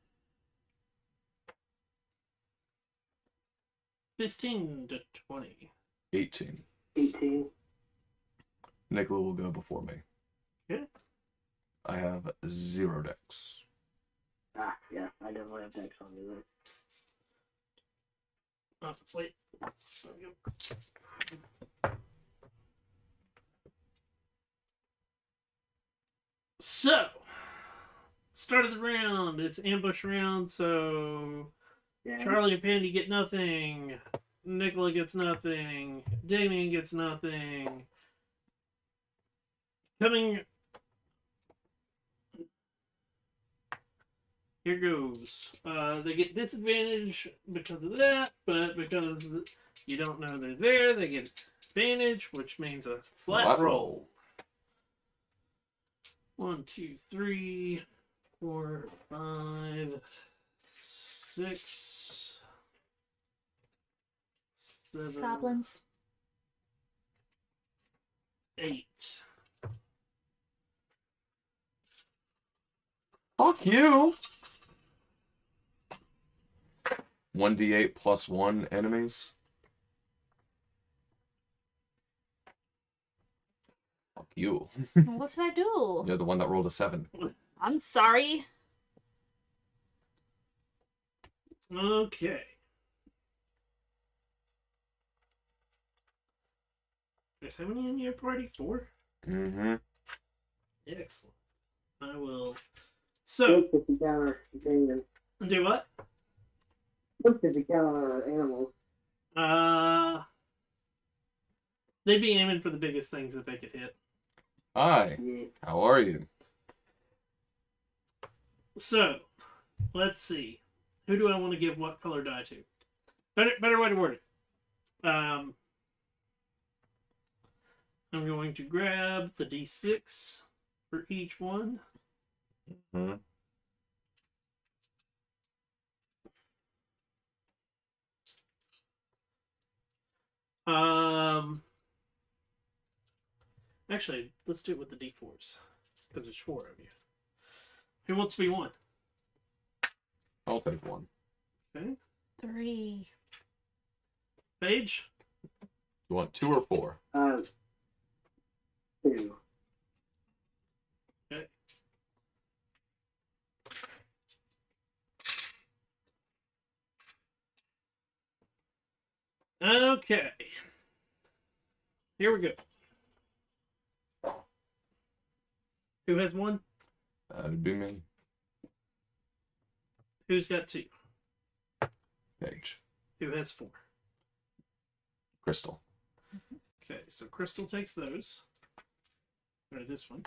15 to 20. 18. 18. Nicola will go before me. Okay. I have 0 decks. Ah, yeah, I definitely have decks on me then. Oh, wait. There we go. So, start of the round. It's ambush round, so Yeah. Charlie and Pandy get nothing. Nicola gets nothing. Damien gets nothing. Coming. Here goes. They get disadvantage because of that, but because you don't know they're there, they get advantage, which means a flat roll. 1, 2, 3, 4, 5, 6, 7, Goblins. 8. Fuck you! 1d8 plus 1 enemies. Fuck you. What did I do? You're the one that rolled a 7. I'm sorry. Okay. There's how many in your party? 4? Mm-hmm. Excellent. I will. So, If you count our companions. do what? If you count our animals. They'd be aiming for the biggest things that they could hit. Hi. Yeah. How are you? So, let's see. Who do I want to give what color die to? Better way to word it. I'm going to grab the D6 for each one. Hmm. Actually, let's do it with the D4s because there's 4 of you. Who wants to be one? I'll take one. Okay. 3. Paige. You want 2 or 4? 2. Okay. Okay. Here we go. Who has 1? That'd be me. Who's got 2? Page. Who has 4? Crystal. Okay, so Crystal takes those. Or this one.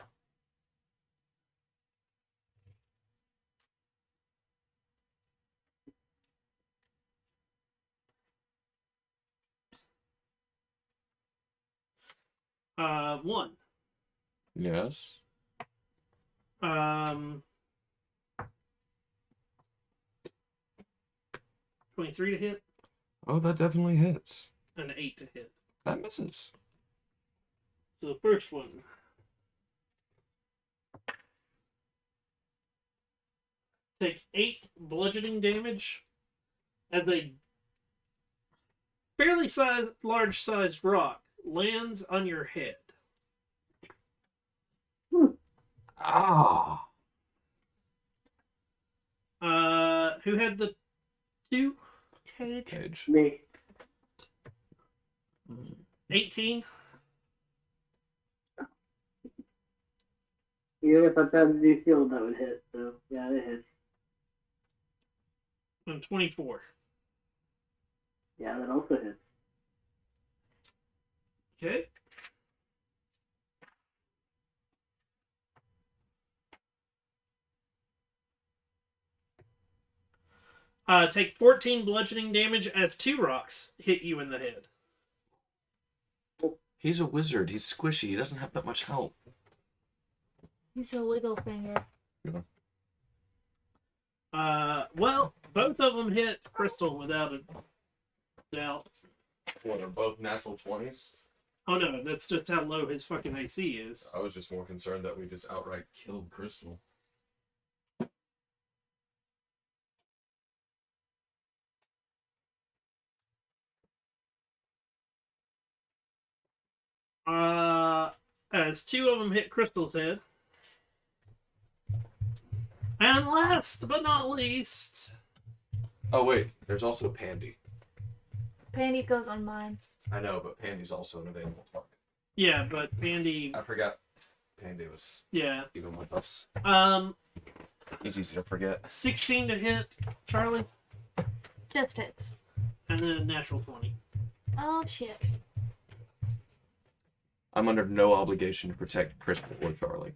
One. Yes. 23 to hit, Oh, that definitely hits. and an 8 to hit. That misses. So the first one. take 8 bludgeoning damage as a fairly large-sized rock lands on your head. Ah. Who had the 2? Page. Me. 18. Even if I found a new field, that would hit. So, yeah, it hits. And 24. Yeah, that also hits. Okay. Take 14 bludgeoning damage as 2 rocks hit you in the head. He's a wizard. He's squishy. He doesn't have that much help. He's a wiggle finger. Well, both of them hit Crystal without a doubt. What, are both natural 20s? Oh no, that's just how low his fucking AC is. I was just more concerned that we just outright killed Crystal. As 2 of them hit Crystal's head. And last but not least... Oh, wait. There's also Pandy. Pandy goes on mine. I know, but Pandy's also an available target. Yeah, but Pandy... I forgot Pandy was Yeah. even with us. He's easy to forget. 16 to hit Charlie. Just hits. And then a natural 20. Oh, shit. I'm under no obligation to protect Crystal or Charlie.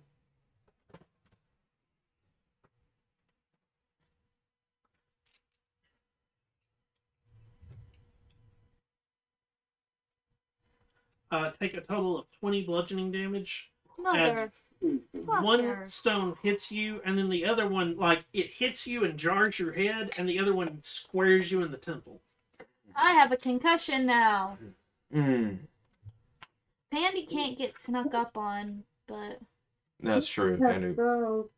Take a total of 20 bludgeoning damage. Mother. One fucker. stone hits you, and then the other one, like, it hits you and jars your head, and the other one squares you in the temple. I have a concussion now. Mm. Pandy can't get snuck up on, but That's true. Pandy. So,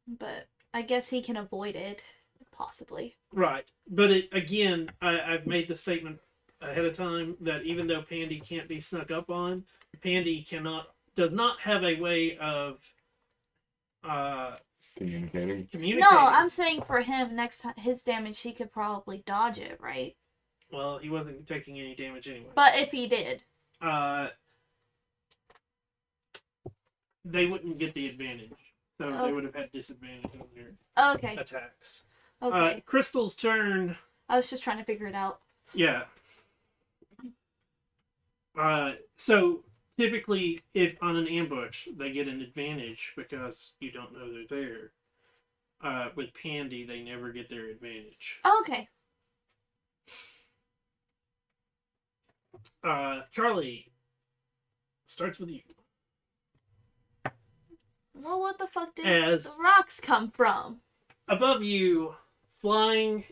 but I guess he can avoid it, possibly. Right. But again, I've made the statement ahead of time that even though Pandy can't be snuck up on, Pandy does not have a way of Communicating. communicating. No, I'm saying for him, next time his damage, he could probably dodge it, right? Well, he wasn't taking any damage anyway. But if he did, they wouldn't get the advantage, so Oh. they would have had disadvantage on their okay, attacks. okay. Crystal's turn. I was just trying to figure it out. Yeah. So typically, if on an ambush, they get an advantage because you don't know they're there. With Pandy, they never get their advantage. Okay. Charlie, starts with you. Well, what the fuck did As- the rocks come from? Above you, flying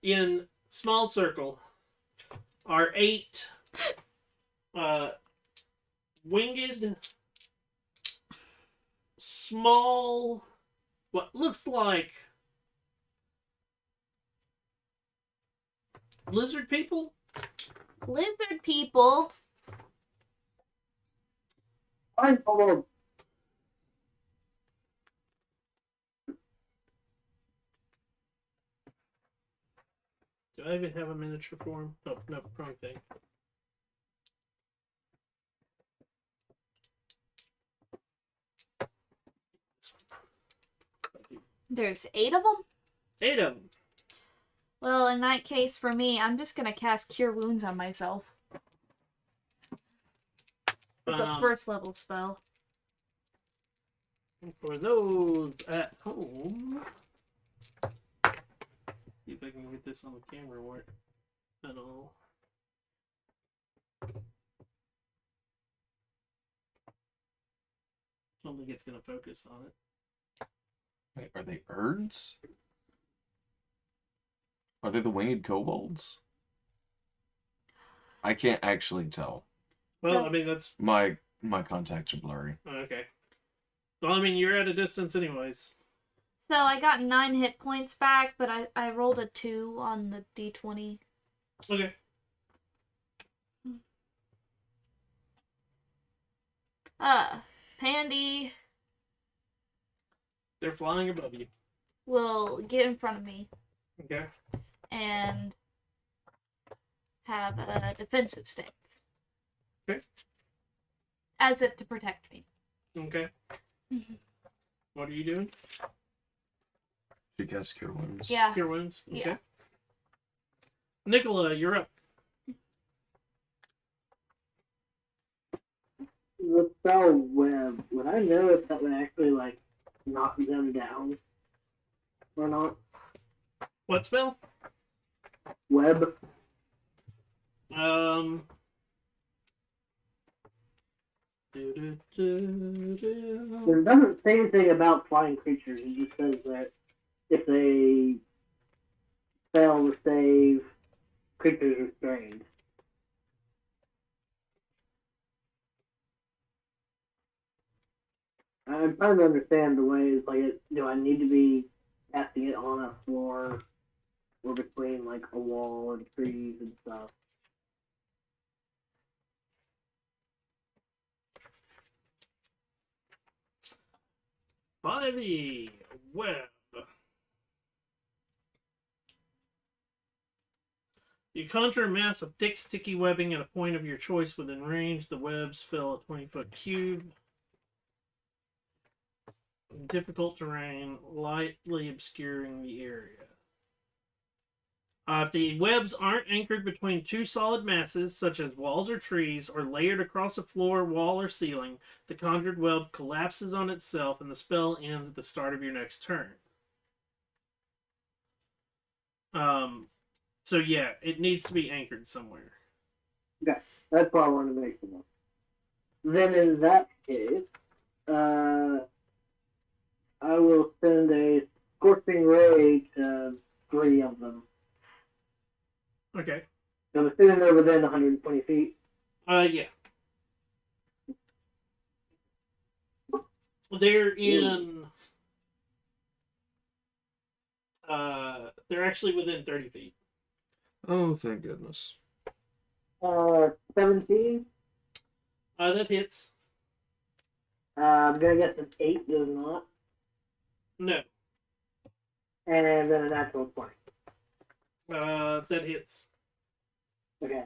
in small circle, are 8 winged, small, what looks like lizard people. Lizard people. I follow. Do I even have a miniature form? Oh, no, wrong thing. There's 8 of them? 8 of them. Well, in that case, for me, I'm just gonna cast Cure Wounds on myself. It's a first level spell. For those at home, see if I can get this on the camera work at all. I don't think it's gonna focus on it. Wait, are they Urds? Are they the winged kobolds? I can't actually tell. Well, I mean that's My contacts are blurry. okay. Well, I mean you're at a distance anyways. So I got 9 hit points back, but I rolled a 2 on the d20. Okay. Pandy They're flying above you. will get in front of me Okay. and have a defensive stance. Okay. As if to protect me. Okay. What are you doing? She casts Cure Wounds. Yeah. Cure wounds. Okay. Yeah. Nicola, you're up. The spell web, would I know if that would actually, like, knock them down or not? What spell? Web? It doesn't say anything about flying creatures. It just says that if they fail to save, creatures are restrained. I'm trying to understand the ways, like, do I need to be casting it on a floor or between, like, a wall and trees and stuff? Spivey web. You conjure a mass of thick, sticky webbing at a point of your choice within range. The webs fill a 20-foot cube. Difficult terrain, lightly obscuring the area. If the webs aren't anchored between two solid masses, such as walls or trees, or layered across a floor, wall, or ceiling, the conjured web collapses on itself and the spell ends at the start of your next turn. So yeah, it needs to be anchored somewhere. Okay, that's what I wanted to make sure of. Then in that case, I will send a scorching ray to 3 of them. Okay. So I'm assuming they're within 120 feet. Yeah. They're in. They're actually within 30 feet. Oh, thank goodness. 17. That hits. I'm gonna guess an 8 does not, No. and then a natural 20. That hits. Okay.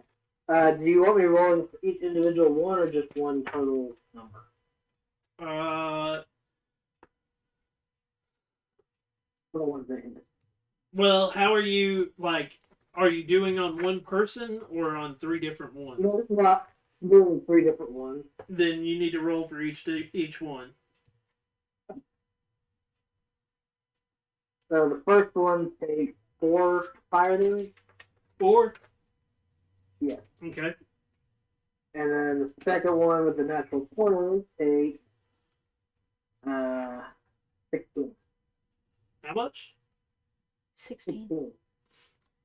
Do you want me rolling for each individual one or just one total number? For one thing. Well, how are you, like, are you doing on one person or on 3 different ones? No, it's not doing 3 different ones. Then you need to roll for each one. So the first one takes 4 fire damage. 4? Yeah. Okay. And then the second one with the natural 20 takes 16. How much? 16.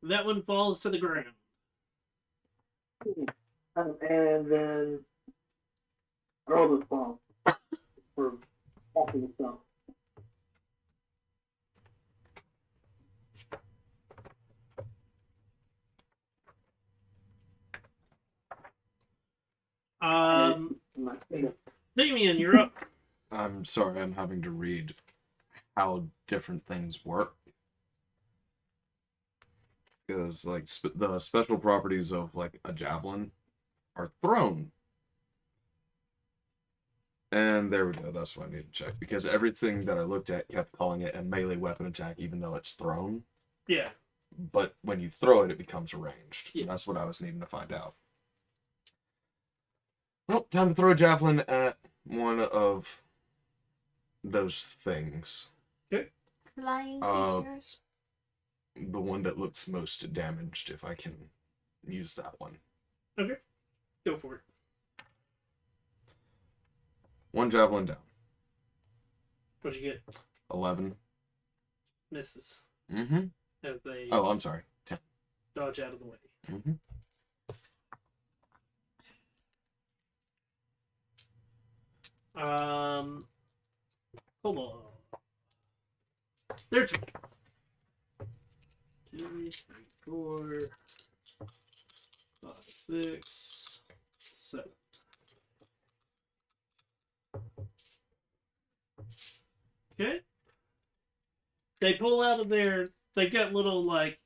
That one falls to the ground. And then I roll this ball for passing the spell. Damien, you're up. I'm sorry, I'm having to read how different things work. Because, like, the special properties of, like, a javelin are thrown. And there we go, that's what I need to check. Because everything that I looked at kept calling it a melee weapon attack, even though it's thrown. Yeah. But when you throw it, it becomes ranged. Yeah. That's what I was needing to find out. Well, time to throw a javelin at one of those things. Flying Uh, creatures. The one that looks most damaged, if I can use that one. Okay. Go for it. One javelin down. What'd you get? 11. Misses. Mm-hmm. As they Oh, I'm sorry. 10. dodge out of the way. Mm-hmm. Hold on. Their turn. 2, 3, 4, 5, 6, 7. Okay. They pull out of their. They got little like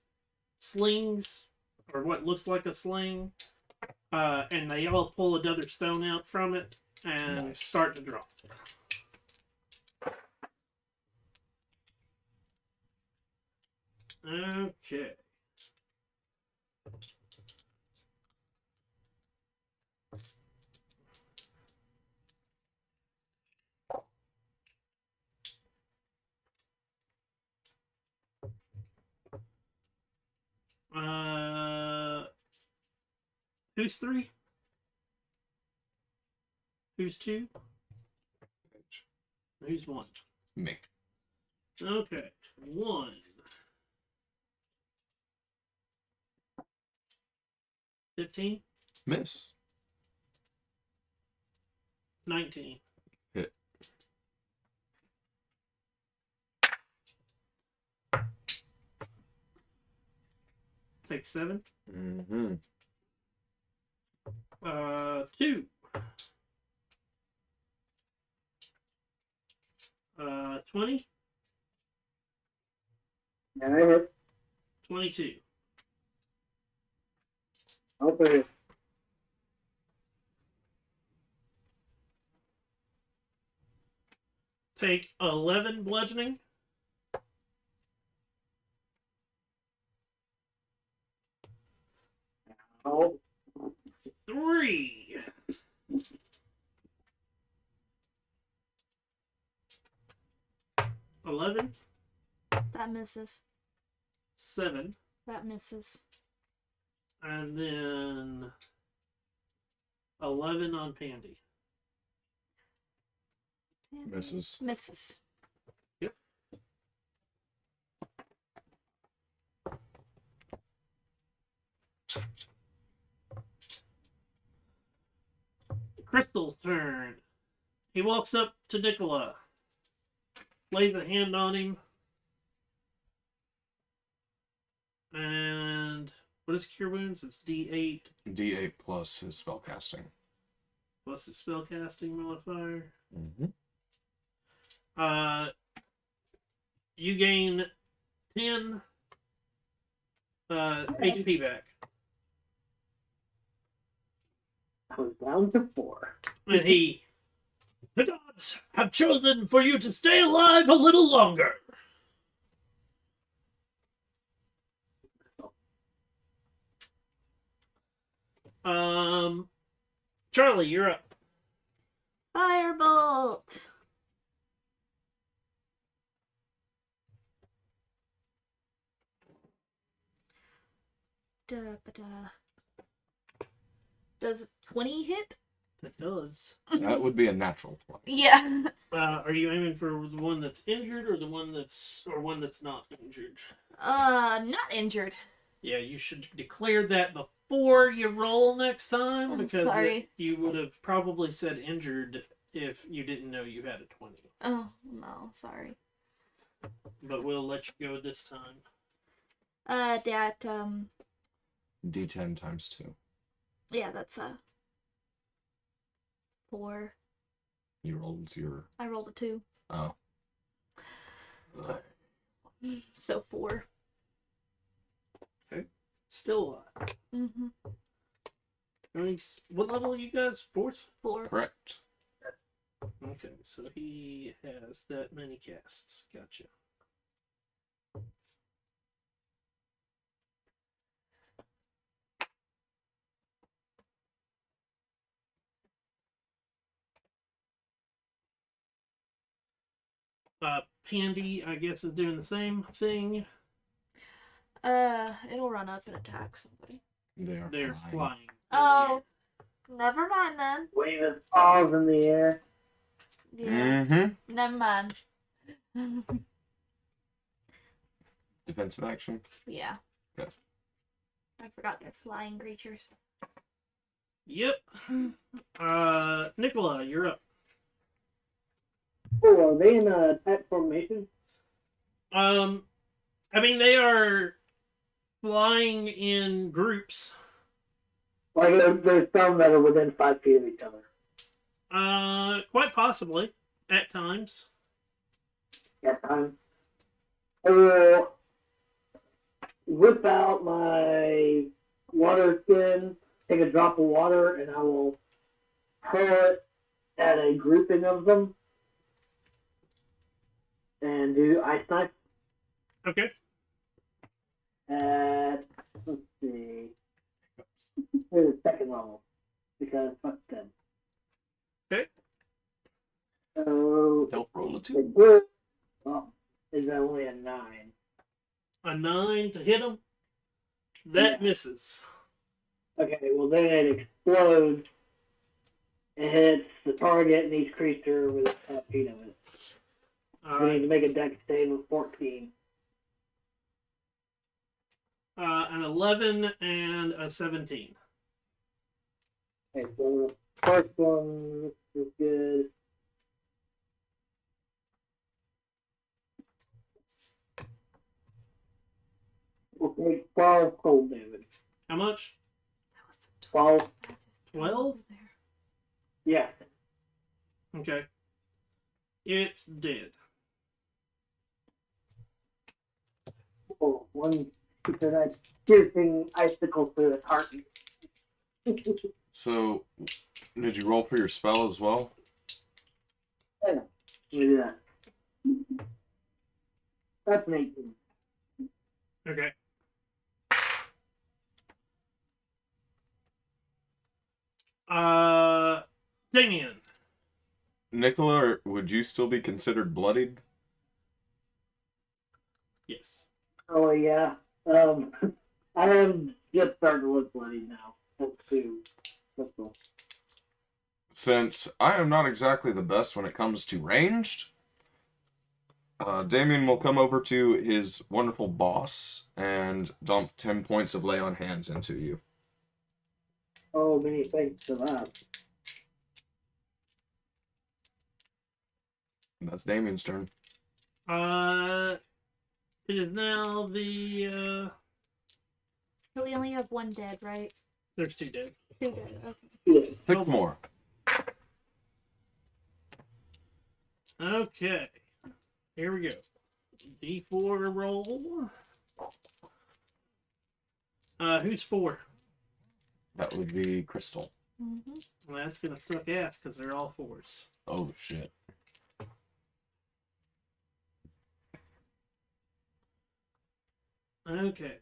slings, or what looks like a sling, and they all pull another stone out from it and Nice. start to draw. Okay. Who's 3? Who's 2? Who's 1? Me. Okay. 1. 15. Miss. 19. Hit. Take 7. Mm-hmm. 2. 20. And I hit. 22. Okay. Take 11 bludgeoning. Oh, 3. 11. That misses. 7. That misses. And then 11 on Pandy. Misses. Misses. Yep. Crystal's turn. He walks up to Nicola, lays a hand on him, and what is Cure Wounds? It's D8 D8 plus his spellcasting. plus his spellcasting modifier. Mm-hmm. You gain 10 HP back. I was down to 4. And the gods have chosen for you to stay alive a little longer. Charlie, you're up. Firebolt. Da-ba-da. Does 20 hit? That does. That would be a natural 20. Yeah. Are you aiming for the one that's injured or one that's not injured? Not injured. Yeah, you should declare that before you roll next time, I'm because sorry. you would have probably said injured if you didn't know you had a 20. Oh, no, sorry. But we'll let you go this time. That, D10 times 2. yeah, that's, 4. You rolled your... I rolled a 2. Oh. So 4. Still alive. Mm-hmm. Nice. What level are you guys? 4th? 4. Correct. Okay, so he has that many casts. Gotcha. Pandy, I guess, is doing the same thing. It'll run up and attack somebody. They're flying. Oh, never mind then. Waving paws in the air. Yeah, Mm-hmm. never mind. Defensive action. Yeah. Okay. I forgot they're flying creatures. Yep. Nicola, you're up. Oh, are they in a attack formation? I mean, they are flying in groups. Like there's some that are within 5 feet of each other. Quite possibly at times. At times. I will whip out my water skin, take a drop of water, and I will hurl it at a grouping of them and do ice knife Okay. at, let's see, the second level, because fuck them. Okay. So, Don't roll a the 2. group is only a 9. A 9 to hit him. That Yeah. misses. Okay, well then it explodes and hits the target and each creature within 5 feet of it. All We need right. to make a dex save of 14. An 11 and a 17. Okay, so the first one is good. We'll take 12 cold damage. How much? That was 12? I just 12? there. Yeah. Okay. It's dead. Oh, one, because that piercing icicle through its heart. So, did you roll for your spell as well? Yeah, let me do that. That's an 18. Okay. Damien. Nicola, would you still be considered bloodied? Yes. Oh, yeah. I am just starting to look bloody now. That's two. That's all. Since I am not exactly the best when it comes to ranged, Damien will come over to his wonderful boss and dump 10 points of lay on hands into you. Oh, many thanks for that. And that's Damien's turn. It is now the So we only have one dead, right? there's 2 dead. 2 dead. Okay. Yeah. Think more. Okay. Here we go. D4 roll. Who's 4? That would be Crystal. Mm-hmm. Well, that's gonna suck ass because they're all 4s. Oh, shit. Okay.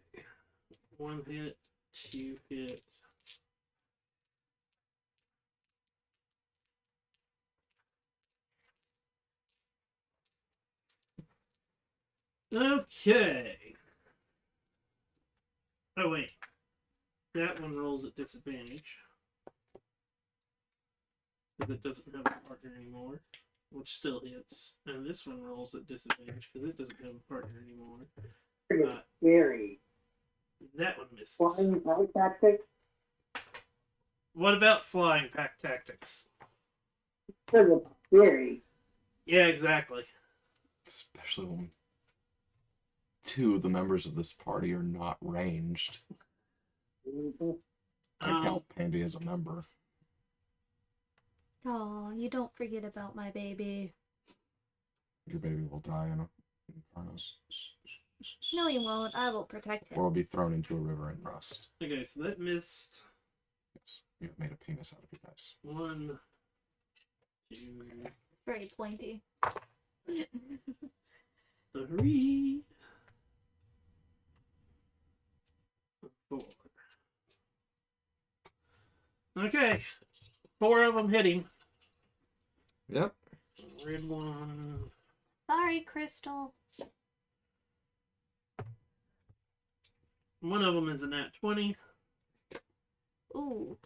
1 hit, 2 hit. Okay. Oh, wait. That one rolls at disadvantage. Because it doesn't have a partner anymore. Which still hits. And this one rolls at disadvantage because it doesn't have a partner anymore. Pretty scary. That one misses. Flying power tactics? What about flying pack tactics? Pretty scary. Yeah, exactly. Especially when 2 of the members of this party are not ranged. Mm-hmm. I count Pandy as a member. Oh, you don't forget about my baby. Your baby will die in a furnace. No, you won't. I will protect Or him. will be thrown into a river and rust. Okay, so that missed Yes, you've made a penis out of you guys. 1, 2, Very pointy. 3, 4. Okay, 4 of them hitting. Yep. Red one. Sorry, Crystal. One of them is a nat 20. Ooh.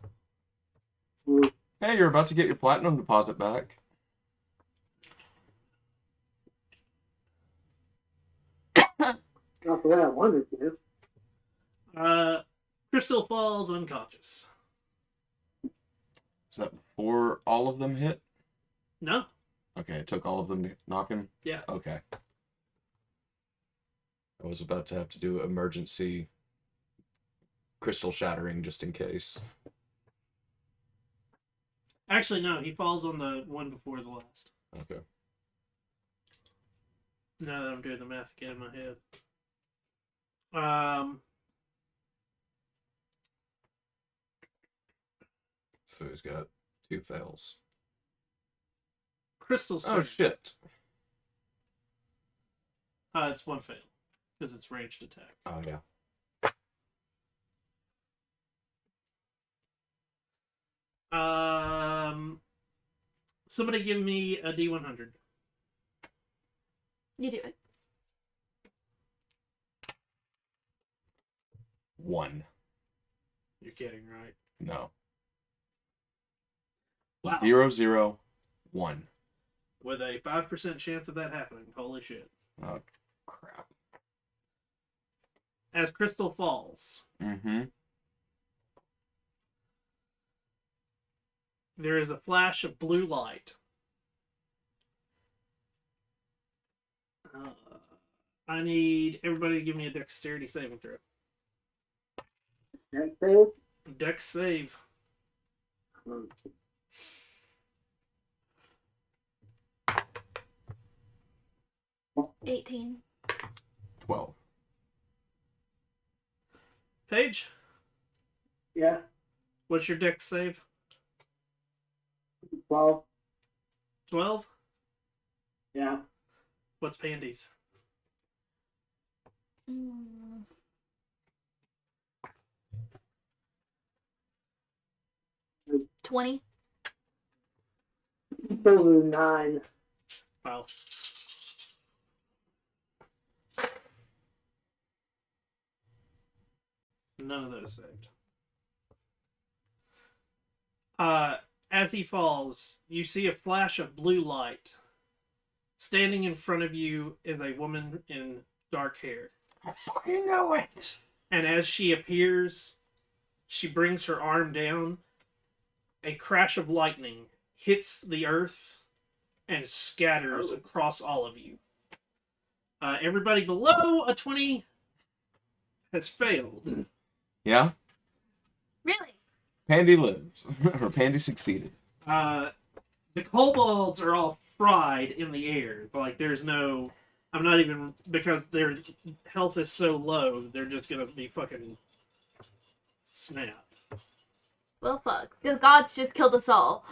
Hey, you're about to get your platinum deposit back. Not the way I wanted to. Crystal falls unconscious. Is that before all of them hit? No? Okay, it took all of them to knock him? Yeah. Okay. I was about to have to do emergency crystal shattering just in case. Actually, no. He falls on the one before the last. Okay. Now that I'm doing the math again in my head. So he's got 2 fails. Crystal's turn. Oh shit. It's 1 fail because it's ranged attack. Oh yeah. Somebody give me a D100. You do it. 1. You're kidding, right? No. Wow. 0, 0, 1. With a 5% chance of that happening. Holy shit. Oh crap. As Crystal falls, there is a flash of blue light. I need everybody to give me a dexterity saving throw. Next save. Dex save. 18. 12. Paige, Yeah. what's your dex save? 12. 12? Yeah. What's Pandy's? 20. So 9. Wow. None of those saved. As he falls, you see a flash of blue light. Standing in front of you is a woman in dark hair. I fucking know it! And as she appears, she brings her arm down. A crash of lightning hits the earth and scatters across all of you. Everybody below a 20 has failed. Yeah? Really? Pandy lives. Or Pandy succeeded. The kobolds are all fried in the air. Like, there's no... I'm not even... Because their health is so low, they're just gonna be fucking... snap. Well, fuck. The gods just killed us all.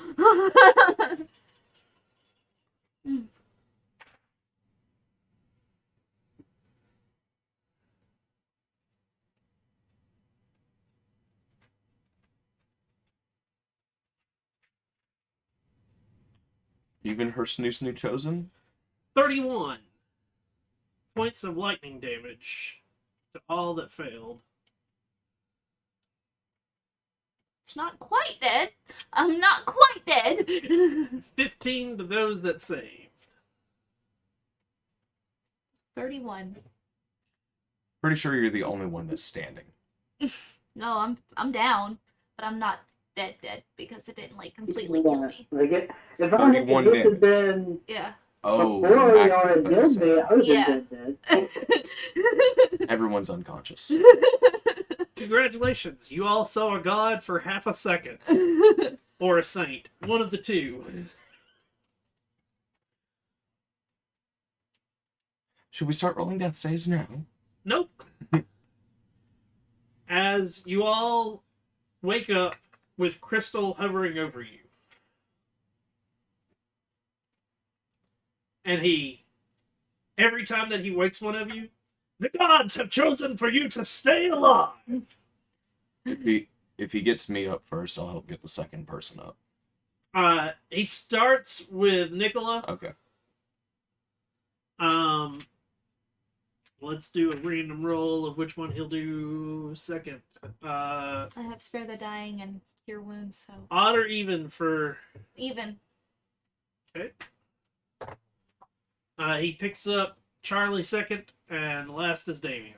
Even her snoo chosen? 31 points of lightning damage to all that failed. It's not quite dead. I'm not quite dead. 15 to those that saved. 31. Pretty sure you're the only one that's standing. No, I'm down, but I'm not dead because it didn't like completely kill me. Like if 31 this damage. had been Yeah. Oh, before back y'all to had the killed me, I would Yeah. have been dead. Everyone's unconscious. Congratulations, you all saw a god for half a second. Or a saint. One of the two. Should we start rolling death saves now? Nope. As you all wake up with Crystal hovering over you. And every time that he wakes one of you, the gods have chosen for you to stay alive. If he gets me up first, I'll help get the second person up. He starts with Nicola. Okay. Let's do a random roll of which one he'll do second. I have Spare the Dying and Cure Wounds, so Odd or even for... even. Okay. He picks up Charlie second, and last is Damien.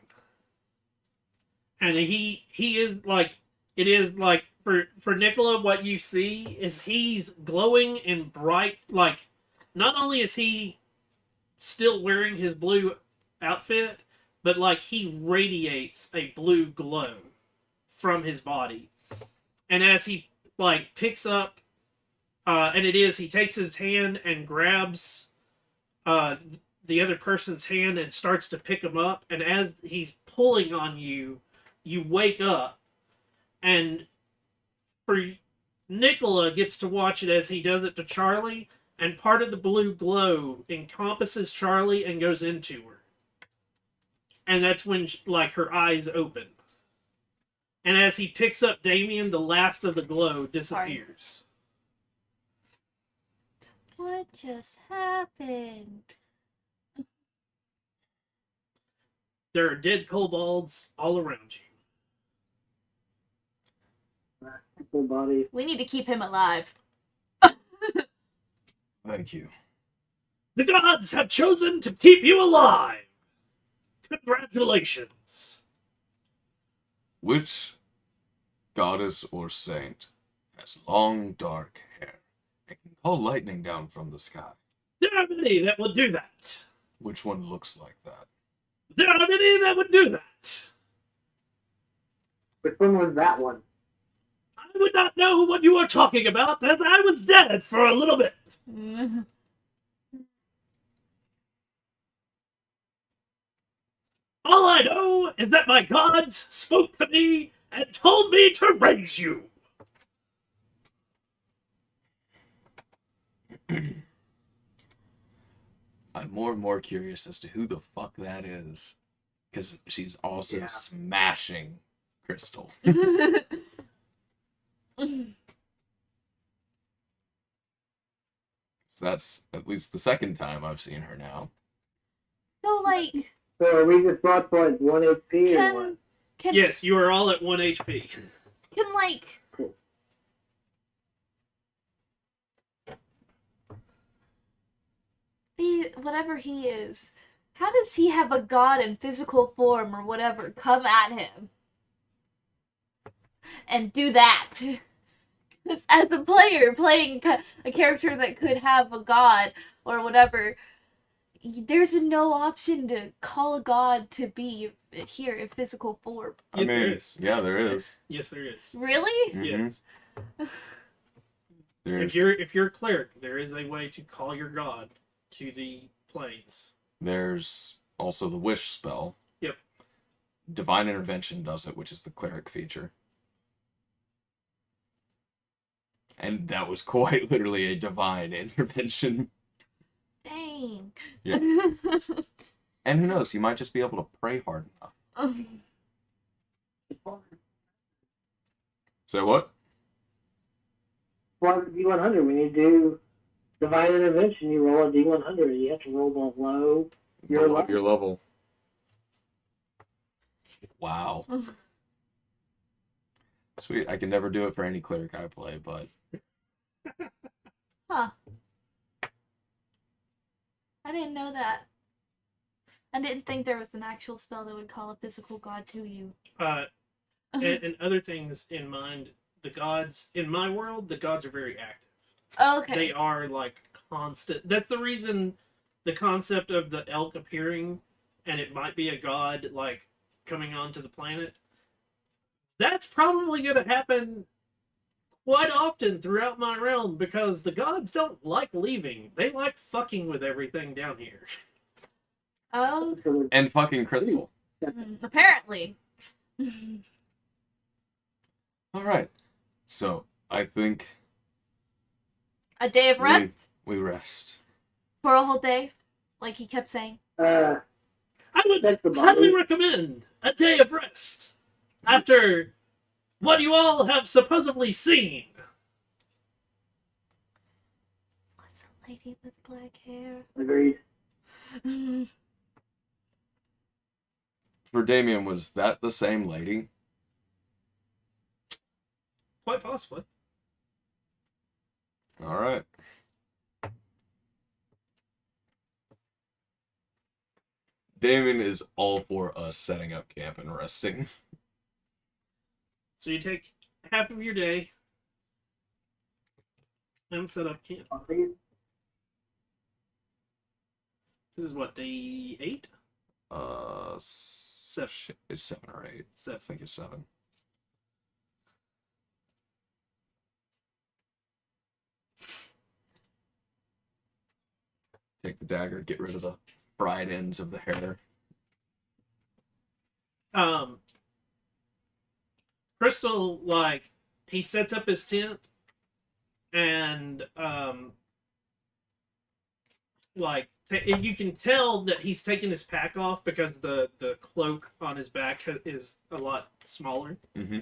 And he is like... It is like, for Nicola, what you see is he's glowing and bright. Like, not only is he still wearing his blue outfit, but like he radiates a blue glow from his body. And as he like picks up, and he takes his hand and grabs uh, the other person's hand and starts to pick him up. And as he's pulling on you, you wake up, and for Nicola gets to watch it as he does it to Charlie, and part of the blue glow encompasses Charlie and goes into her. And that's when like her eyes open. And as he picks up Damien, the last of the glow disappears. What just happened? There are dead kobolds all around you. Full body. We need to keep him alive. Thank you. The gods have chosen to keep you alive. Congratulations. Which goddess or saint has long, dark hair and can call lightning down from the sky? There are many that will do that. Which one looks like that? There are many that would do that. Which one was that one? I would not know what you are talking about, as I was dead for a little bit. All I know is that my gods spoke to me and told me to raise you. I'm more and more curious as to who the fuck that is. Because she's also Yeah. smashing Crystal. So that's at least the second time I've seen her now. So, like, So are we just brought for like 1 HP or what? can Yes, you are all at 1 HP. like Cool. the whatever he is, how does he have a god in physical form or whatever come at him and do that? 'Cause as a player playing a character that could have a god or whatever, there's no option to call a god to be here in physical form. Yes, there is. Yeah, there is. Yes, there is. Really? Mhm. Yes. There's, If you're a cleric, there is a way to call your god to the planes. there's also the wish spell. Yep. Divine intervention does it, which is the cleric feature. And that was quite literally a divine intervention. Dang. Yeah. And who knows, you might just be able to pray hard enough. Say what? For D100, when you do Divine Intervention, you roll a D100. You have to roll below your Below level. your level. Wow. Sweet. I can never do it for any cleric I play, but Huh. I didn't know that. I didn't think there was an actual spell that would call a physical god to you. And other things in mind, the gods, in my world, the gods are very active. Okay. They are like constant. That's the reason the concept of the elk appearing and it might be a god like coming onto the planet. That's probably going to happen quite often throughout my realm because the gods don't like leaving. They like fucking with everything down here. Oh, and fucking Crystal. apparently. Alright. So I think A day of rest we rest. for a whole day, like he kept saying. I would That's the highly bottom. recommend a day of rest after what you all have supposedly seen. What's a lady with black hair? Agreed. For Damien, was that the same lady? Quite possibly. Alright. Damien is all for us setting up camp and resting. So you take half of your day and set up camp. This is what, day 8? It's 7 or 8. I think it's 7. Take the dagger, get rid of the fried ends of the hair. Crystal, like, he sets up his tent and like you can tell that he's taken his pack off because the cloak on his back is a lot smaller. Mm-hmm.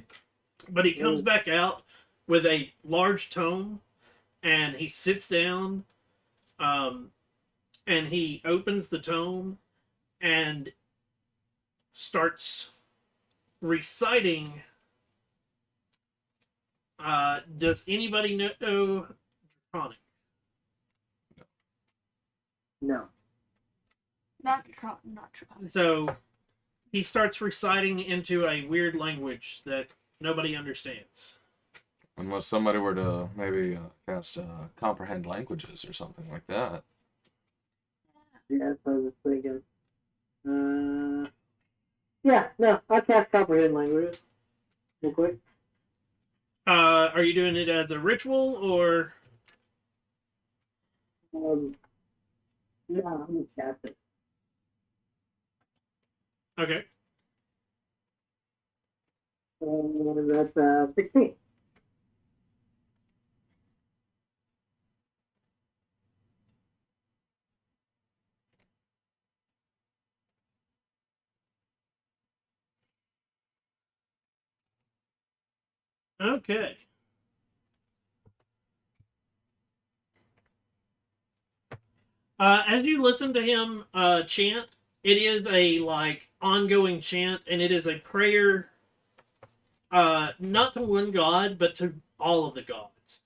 But he comes back out with a large tome, and he sits down, and he opens the tome and starts reciting. Does anybody know Draconic? No. Not Tron. So he starts reciting into a weird language that nobody understands. Unless somebody were to maybe cast comprehend languages or something like that. Yeah, that's what I was thinking. Yeah, no, I'll cast comprehend languages. Real quick. Are you doing it as a ritual or? No, I'm just casting. Okay. That's 16. Okay. As you listen to him chant, it is a like ongoing chant, and it is a prayer, not to one god, but to all of the gods.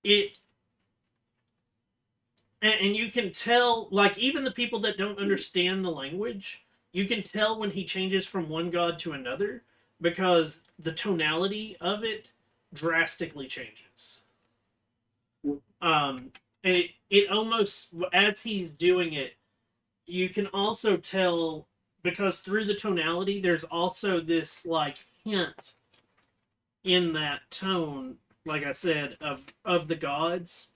It and you can tell, like, even the people that don't understand the language, you can tell when he changes from one god to another because the tonality of it drastically changes. And it almost, as he's doing it, you can also tell, because through the tonality, there's also this, like, hint in that tone, like I said, of the gods.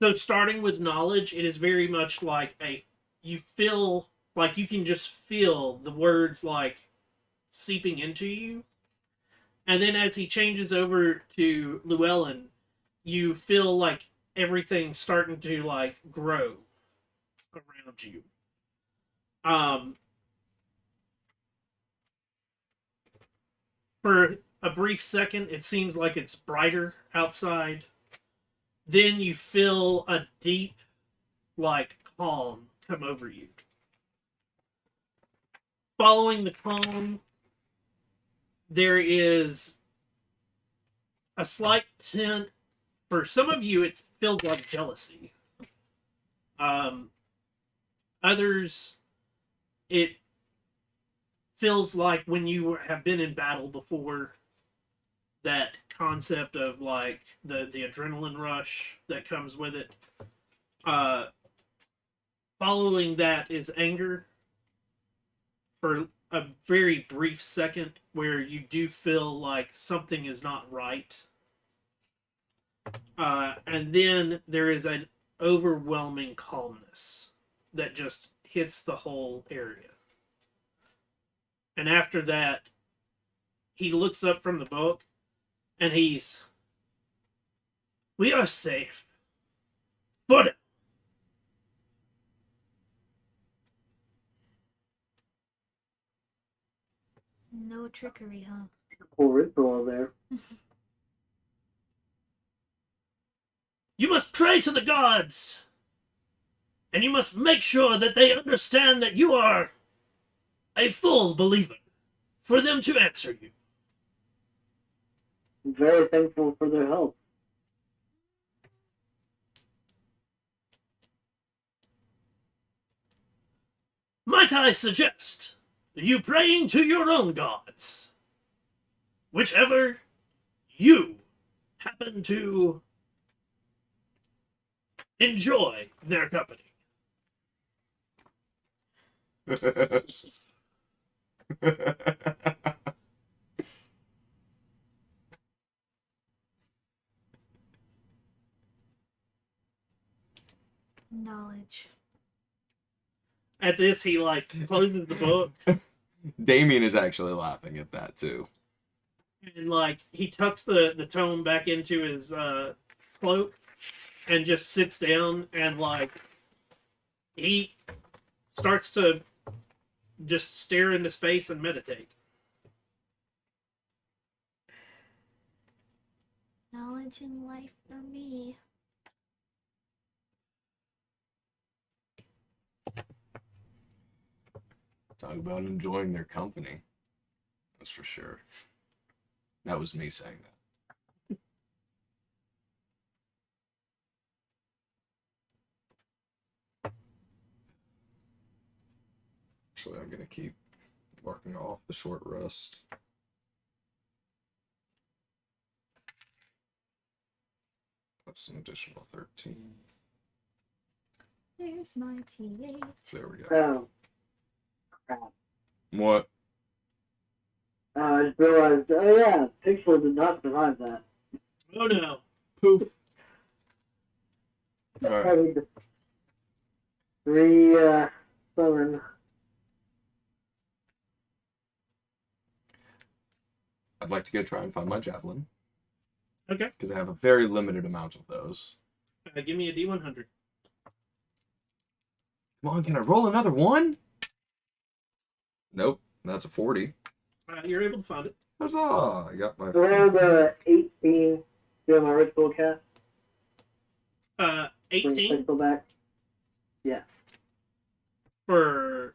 So starting with knowledge, it is very much like you feel like you can just feel the words like seeping into you. And then as he changes over to Llewellyn, you feel like everything starting to like grow around you. For a brief second, it seems like it's brighter outside. Then you feel a deep, like, calm come over you. Following the calm, there is a slight tint. For some of you, it feels like jealousy. Others, it feels like when you have been in battle before, that concept of like the adrenaline rush that comes with it. Following that is anger for a very brief second where you do feel like something is not right. And then there is an overwhelming calmness that just hits the whole area. And after that, he looks up from the book and we are safe. For now. No trickery, huh? Cool ritual there. You must pray to the gods. And you must make sure that they understand that you are a full believer for them to answer you. I'm very thankful for their help. Might I suggest you praying to your own gods? Whichever you happen to enjoy their company. Knowledge. At this, he like closes the book Damien is actually laughing at that too. and like he tucks the tome back into his cloak and just sits down and like he starts to just stare into space and meditate. Knowledge and life for me. Talk about enjoying their company. That's for sure. That was me saying that. Actually, I'm gonna keep marking off the short rest. That's an additional 13. There's my T8. There we go. Oh, crap. What? I just realized, oh yeah, Pixel did not survive that. Oh no. Poof. Alright. I need to summon. I'd like to go try and find my javelin. Okay. Because I have a very limited amount of those. Give me a D100. Come on, can I roll another one? Nope, that's a 40. You're able to find it. Huzzah! I got my... Roll the 18. Do my ritual cast. Bring 18 Pixel back. for.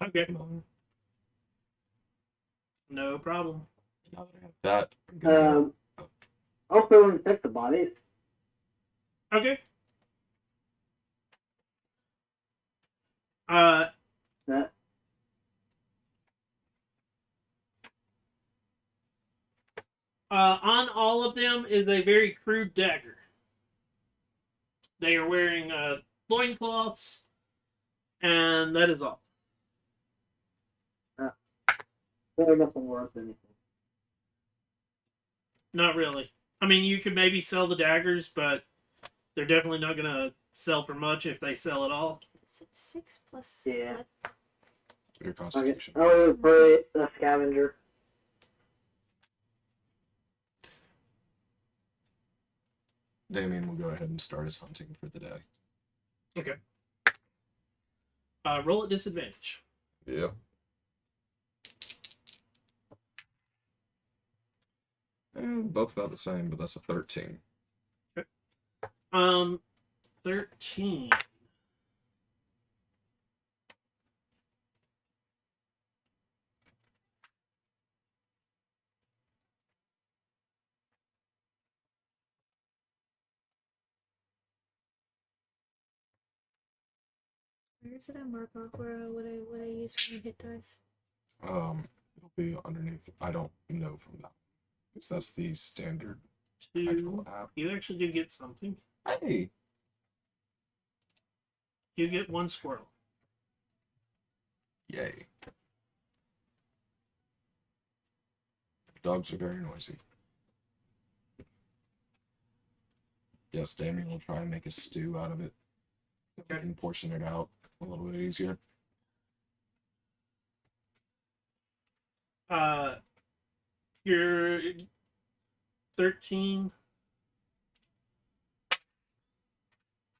Okay. Come on. No problem. Now that I have that, I'm gonna... Also infect the bodies. Okay. That On all of them is a very crude dagger. They are wearing loincloths, and that is all. they're nothing worth anything. Not really. I mean, you could maybe sell the daggers, but they're definitely not going to sell for much if they sell at all. 6 plus. Yeah. What? Your Okay. constitution. Oh, for a scavenger. Damien will go ahead and start his hunting for the day. Okay. Roll at disadvantage. Yep. Both about the same, but that's a 13. 13. Where is it at mark off where what I use for my hit dice? It'll be underneath. I don't know from that. Because that's the standard actual 2. app. You actually do get something. Hey! You get 1 squirrel. Yay. Dogs are very noisy. Yes, Damien will try and make a stew out of it. We can portion it out a little bit easier. You're 13.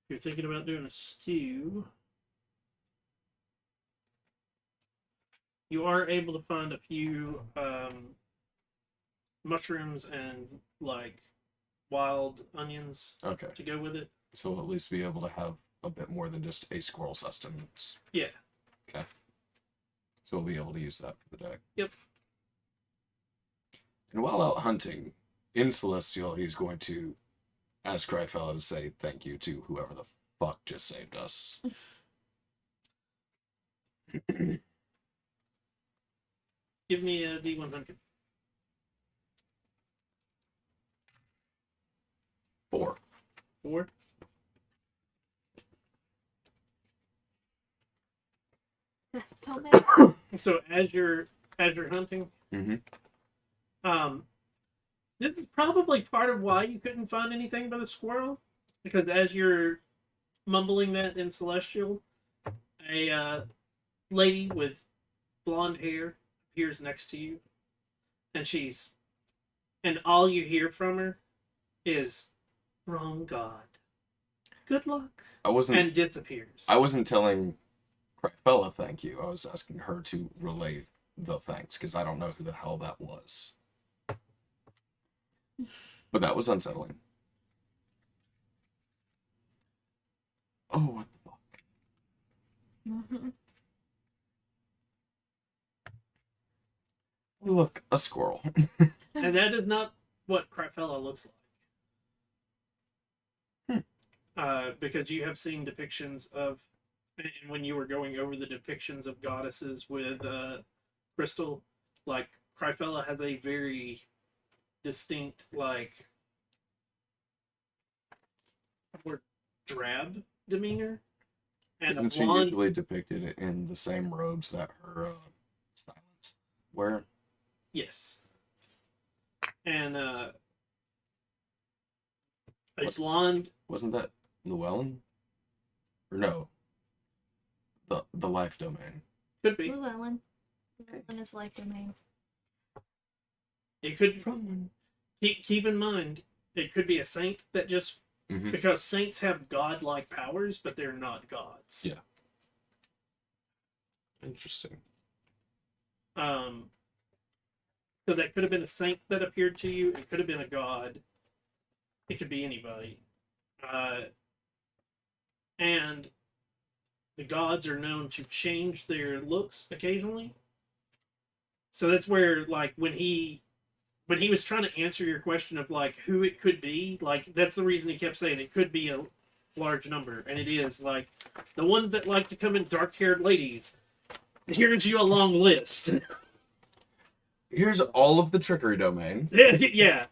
You're thinking about doing a stew. You are able to find a few mushrooms and like wild onions Okay. to go with it. So we'll at least be able to have a bit more than just a squirrel sustenance. Yeah. Okay. So we'll be able to use that for the day. Yep. And while out hunting, in Celestial, he's going to ask Cryfella to say thank you to whoever the fuck just saved us. Give me a D100. 4. 4. on there. So as you're hunting, Mm-hmm. this is probably part of why you couldn't find anything but a squirrel, because as you're mumbling that in Celestial, a lady with blonde hair appears next to you, and all you hear from her is "Wrong God, good luck," and disappears. I wasn't telling Cryfella thank you. I was asking her to relay the thanks because I don't know who the hell that was. But that was unsettling. Oh, what the fuck? Mm-hmm. Look, a squirrel. And that is not what Cryfella looks like. Because you have seen depictions of, and when you were going over the depictions of goddesses with Crystal, like Cryfella has a very distinct, like, more drab demeanor, and Isn't she usually depicted in the same robes that her silence wear? Yes. And a blonde. Wasn't that Llewellyn? Or no? The life domain. Could be. Llewellyn. Llewellyn is life domain. It could. Keep in mind, it could be a saint that just. Mm-hmm. Because saints have godlike powers, but they're not gods. Yeah. Interesting. So that could have been a saint that appeared to you. It could have been a god. It could be anybody. And the gods are known to change their looks occasionally. So that's where, like, when he was trying to answer your question of, like, who it could be, like, that's the reason he kept saying it could be a large number. And it is, like, the ones that like to come in dark-haired ladies. Here's you a long list. Here's all of the trickery domain. Yeah.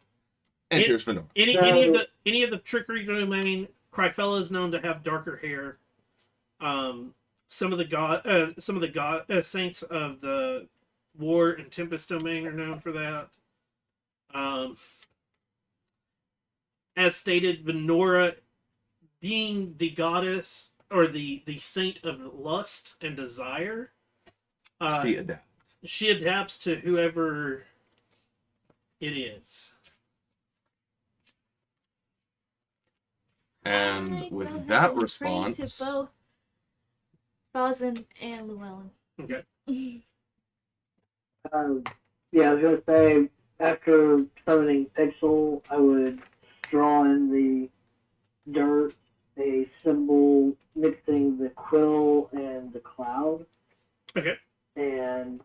And here's Vanilla. Any of the trickery domain, Cryfella is known to have darker hair. Some of the saints of the War and Tempest domain are known for that. As stated, Venora being the goddess or the saint of lust and desire, she adapts to whoever it is. And with that response, to both Bosun and Llewellyn. Okay. Yeah, I was gonna say after summoning Pixel, I would draw in the dirt a symbol mixing the quill and the cloud. Okay. And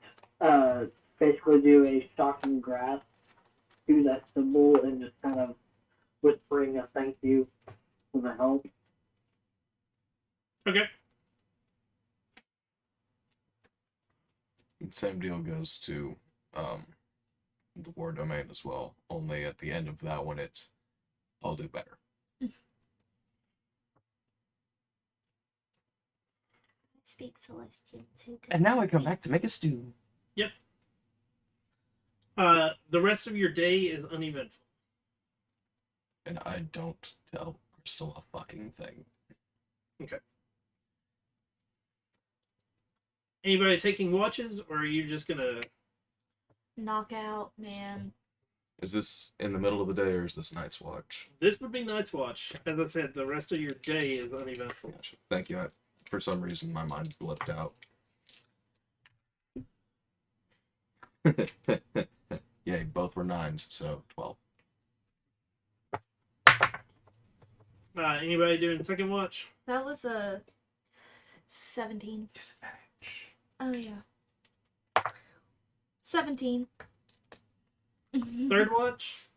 basically do a shocking grasp to that symbol and just kind of whispering a thank you for the help. Okay. and same deal goes to the war domain as well. Only at the end of that one, it's I'll do better. Speak Celestial too. And now I come back to make a stew. Yep. The rest of your day is uneventful. And I don't tell Crystal a fucking thing. Okay. Anybody taking watches, or are you just gonna... Knockout, man. Is this in the middle of the day or is this night's watch? This would be Night's Watch. As I said, the rest of your day is uneventful. Gotcha. Thank you. For some reason, my mind blipped out. Yay, both were 9s, so 12. Anybody doing second watch? That was a 17. Disadvantage. Oh yeah. 17. Third watch?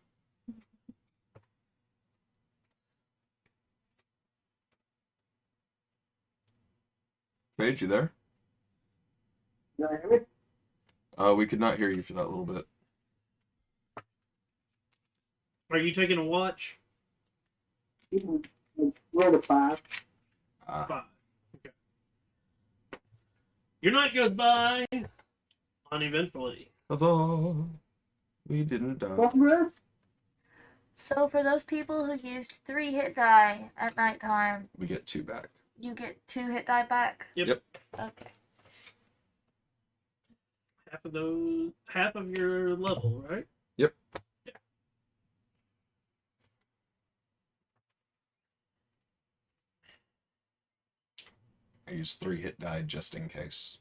Paige, you there? You hear me? We could not hear you for that little bit. Are you taking a watch? Roll a 5. 5. Okay. Your night goes by uneventfully. Huzzah! We didn't die. Welcome, Rest. So for those people who used 3 hit die at nighttime, We get 2 back. you get 2 hit die back? Yep. Okay. Half of your level, right? Yep. Yeah. I use 3 hit die just in case.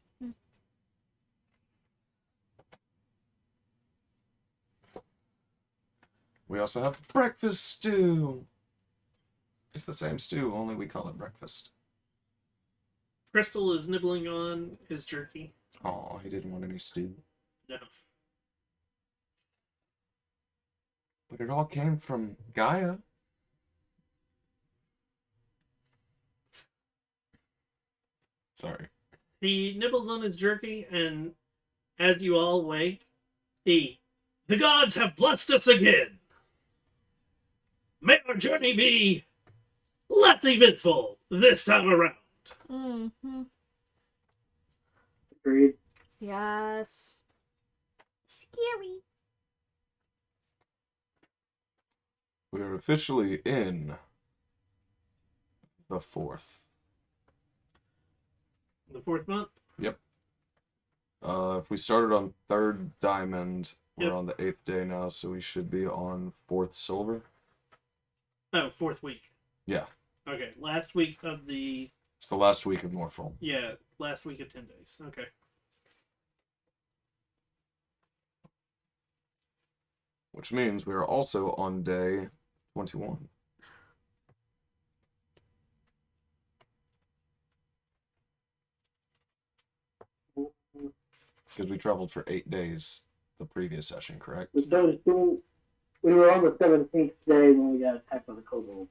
We also have breakfast stew. It's the same stew, only we call it breakfast. Crystal is nibbling on his jerky. Oh, he didn't want any stew. No. But it all came from Gaia. Sorry. He nibbles on his jerky, and as you all wake, the gods have blessed us again. May our journey be less eventful this time around. Mm-hmm. Agreed. Yes. Scary. We are officially in the 4th. The 4th month? If we started on 3rd diamond, we're Yep. on the 8th day now, so we should be on 4th silver. Oh, 4th week. Yeah. Okay, last week of the... It's the last week of Morphle. Yeah, last week of 10 days. Okay. Which means we are also on day 21. Because we traveled for 8 days the previous session, correct? So we were on the 17th day when we got attacked by the kobold.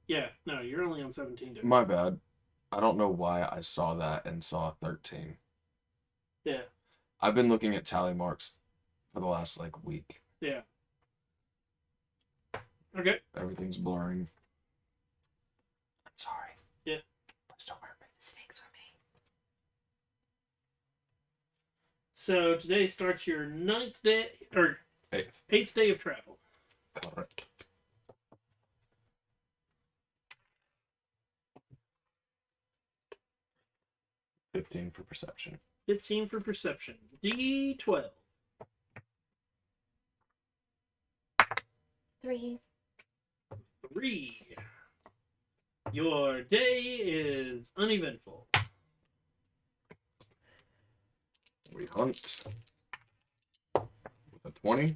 Yeah, no, you're only on 17 days. My bad. I don't know why I saw that and saw 13. Yeah, I've been looking at tally marks for the last week. yeah. Okay. Everything's blurring. I'm sorry. Yeah. Please don't hurt me. Mistakes were made. So today starts your 9th day, or 8th. 8th day of travel. Correct. $15 for perception. 15 for perception. D12. 3. 3. Your day is uneventful. We hunt with a 20.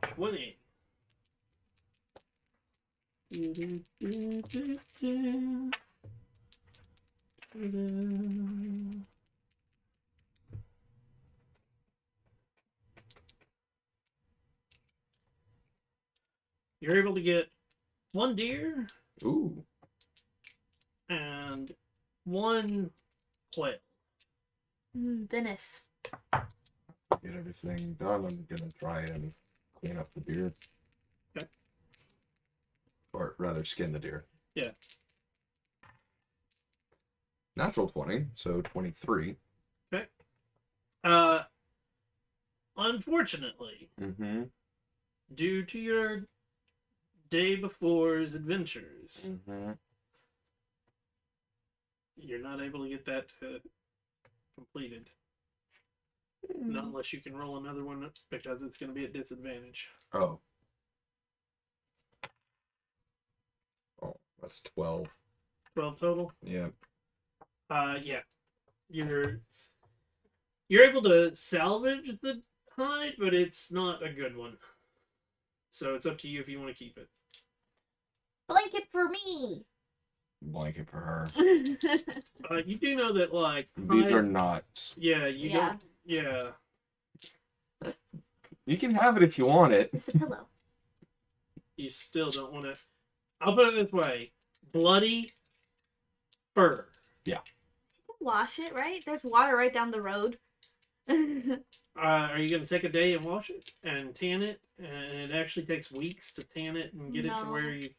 20. You're able to get 1 deer Ooh. and 1 quail. Venice. Get everything done. I'm gonna try and clean up the deer. Okay. Or rather, skin the deer. Yeah. Natural 20, so 23. Unfortunately, Mm-hmm. due to your day before's adventures, Mm-hmm. you're not able to get that completed. Not unless you can roll another one because it's going to be at disadvantage. Oh. Oh, that's 12. 12 total. Yeah. Yeah. You're able to salvage the hide, but it's not a good one. So it's up to you if you want to keep it. Blanket for me. Blanket for her. You do know that These are hides- not. Yeah, you Yeah. don't. Yeah. You can have it if you want it. It's a pillow. You still don't want to. I'll put it this way: bloody fur. Wash it, right? There's water right down the road. Are you going to take a day and wash it and tan it? And it actually takes weeks to tan it and get it to No. where you.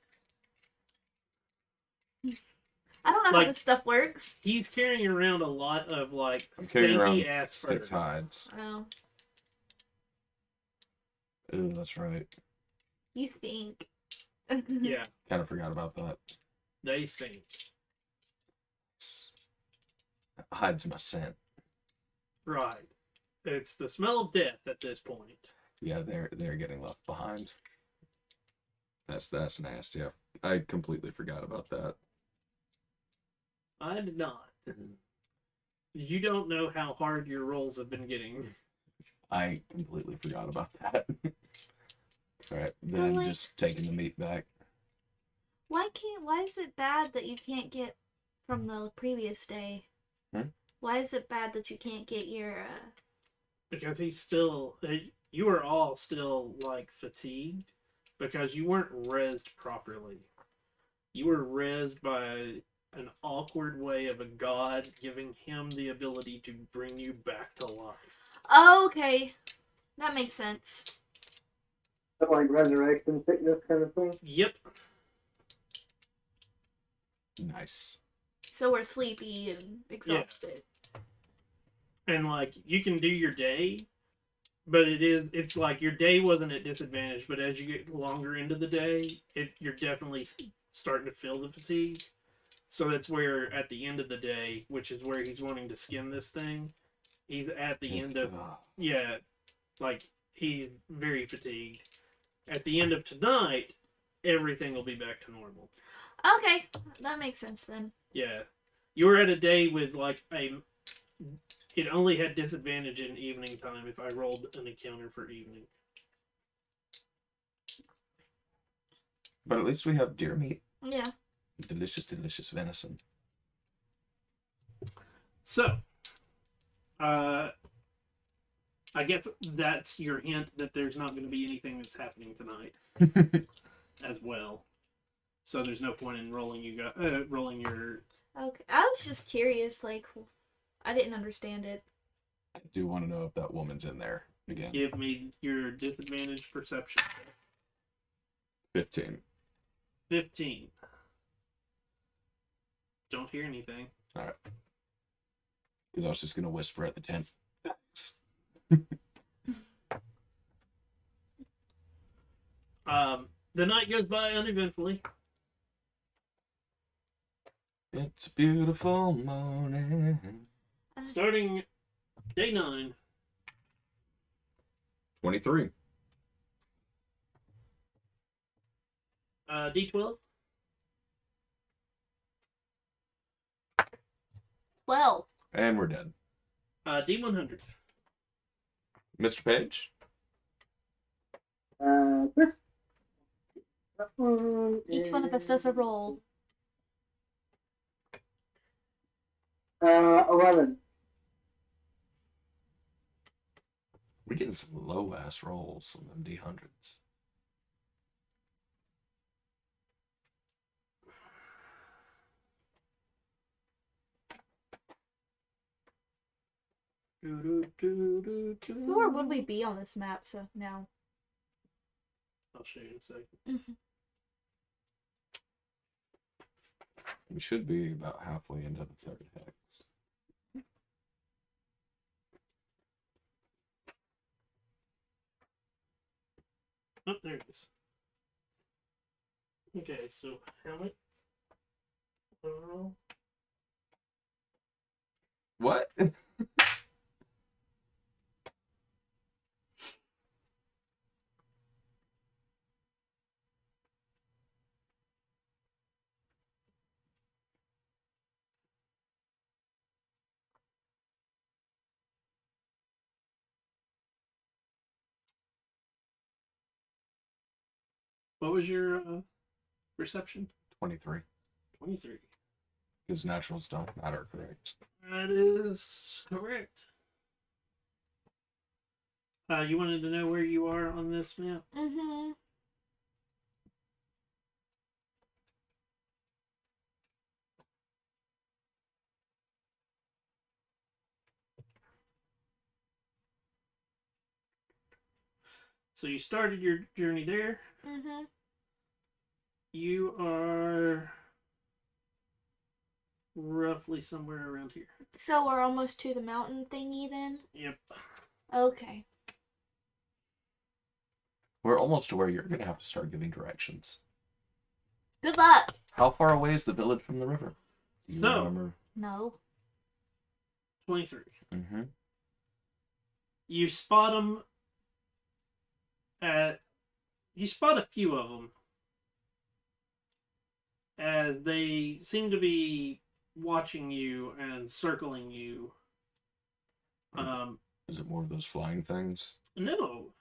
I don't know Like- how this stuff works. He's carrying around a lot of like I'm carrying around stinky ass 6 fur. hides. Oh, Ooh, that's right. you think? Yeah, Kind of forgot about that. they stink. Hides my scent. Right. It's the smell of death at this point. Yeah, they're getting left behind. That's nasty. I completely forgot about that. I did not. You don't know how hard your rolls have been getting. I completely forgot about that. Alright, then like- just taking the meat back. Why is it bad that you can't get from the previous day? Hmm? Why is it bad that you can't get your Because he's still. You are all still, like, fatigued. Because you weren't rezzed properly. You were rezzed by an awkward way of a god giving him the ability to bring you back to life. Oh, okay. That makes sense. Like resurrection sickness kind of thing. Yep. Nice. So we're sleepy and exhausted. And like you can do your day, but it's like your day wasn't at disadvantage, but as you get longer into the day, you're definitely starting to feel the fatigue. So that's where at the end of the day, which is where he's wanting to skin this thing, he's at the end of like he's very fatigued. At the end of tonight, everything will be back to normal. Okay, that makes sense then. Yeah. You were at a day with like it only had disadvantage in evening time if I rolled an encounter for evening. But at least we have deer meat. Yeah. Delicious, delicious venison. So, I guess that's your hint that there's not going to be anything that's happening tonight as well. So there's no point in rolling rolling your. Okay. I was just curious, like, I didn't understand it. I do want to know if that woman's in there again. Give me your disadvantage perception. 15. 15. Don't hear anything. Alright. Because I was just going to whisper at the tent. Thanks. The night goes by uneventfully. It's a beautiful morning. Starting day 9. 23. D12. 12. And we're dead. D100. Mr. Page? Each one of us does a roll. 11. We're getting some low ass rolls on them D100s. So where would we be on this map? So now. I'll show you in a second. Mm-hmm. We should be about halfway into the third hex. Oh, there it is. Okay, so helmet. What? What was your perception? 23. 23. Because naturals don't matter, correct? That is correct. You wanted to know where you are on this map? Mm-hmm. So you started your journey there. Mm-hmm. You are roughly somewhere around here. So we're almost to the mountain thingy then? Yep. Okay. We're almost to where you're going to have to start giving directions. Good luck. How far away is the village from the river? Do you No. remember? No. 23. Mm-hmm. You spot them at... You spot a few of them as they seem to be watching you and circling you. Is it more of those flying things? No.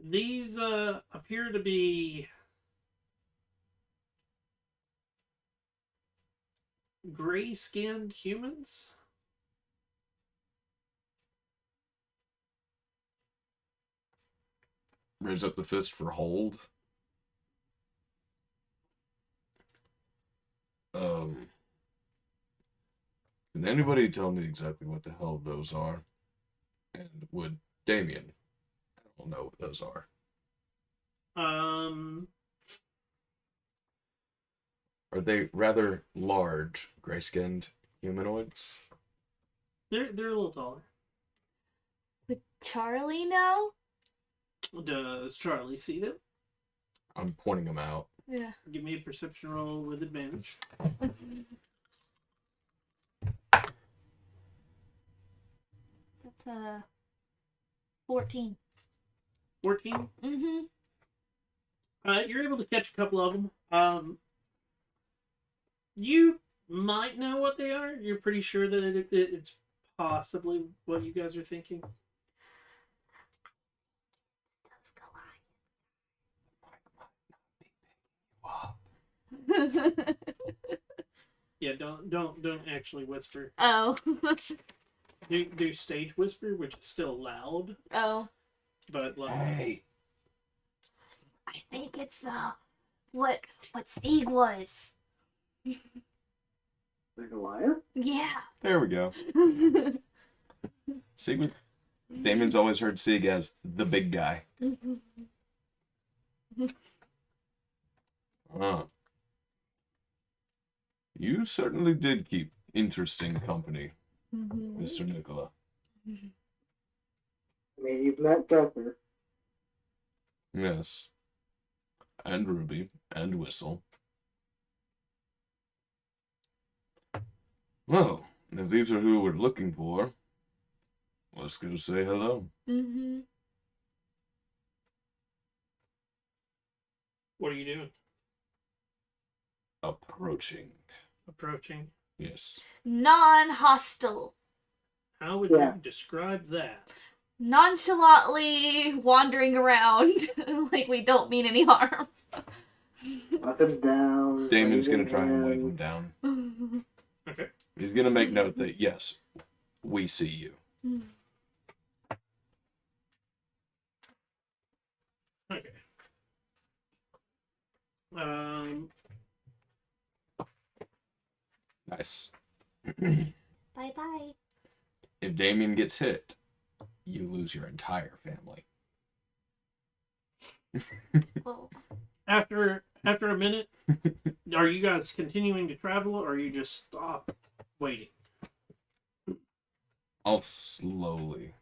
These appear to be gray-skinned humans. Raise up the fist for hold. Can anybody tell me exactly what the hell those are? And would Damien, I don't know what those are. Are they rather large, gray-skinned humanoids? They're a little taller. Would Charlie know? Does Charlie see them? I'm pointing them out. Yeah. Give me a perception roll with advantage. That's 14. 14. Mm-hmm. You're able to catch a couple of them. You might know what they are. You're pretty sure that it's possibly what you guys are thinking. Yeah, don't actually whisper. Oh. Do stage whisper, which is still loud, Oh. but like Hey! I think it's what Sieg was. Like a liar? Yeah. There we go. Sieg, Damien's always heard Sieg as the big guy. Huh. You certainly did keep interesting company, Mr. Nicola. I mean, you've met Tucker. Yes. And Ruby. And Whistle. Well, if these are who we're looking for, let's go say hello. Mm-hmm. what are you doing? Approaching. Approaching. Yes. Non-hostile. How would Yeah. you describe that? Nonchalantly wandering around like we don't mean any harm. Weapons down. Damien's waving gonna try and wave him hands. down. Okay. He's gonna make note that, yes, we see you. Okay. Nice. Bye-bye. If Damien gets hit, you lose your entire family. Whoa. After a minute, are you guys continuing to travel, or you just stop waiting? I'll slowly.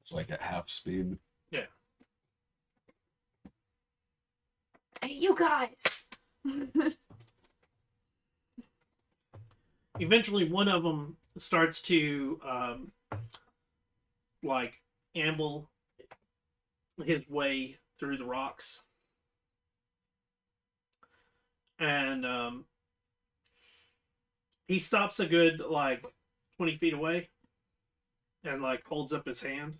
It's like at half speed. Yeah. Hey, you guys. Eventually, one of them starts to amble his way through the rocks, and he stops a good 20 feet away, and holds up his hand.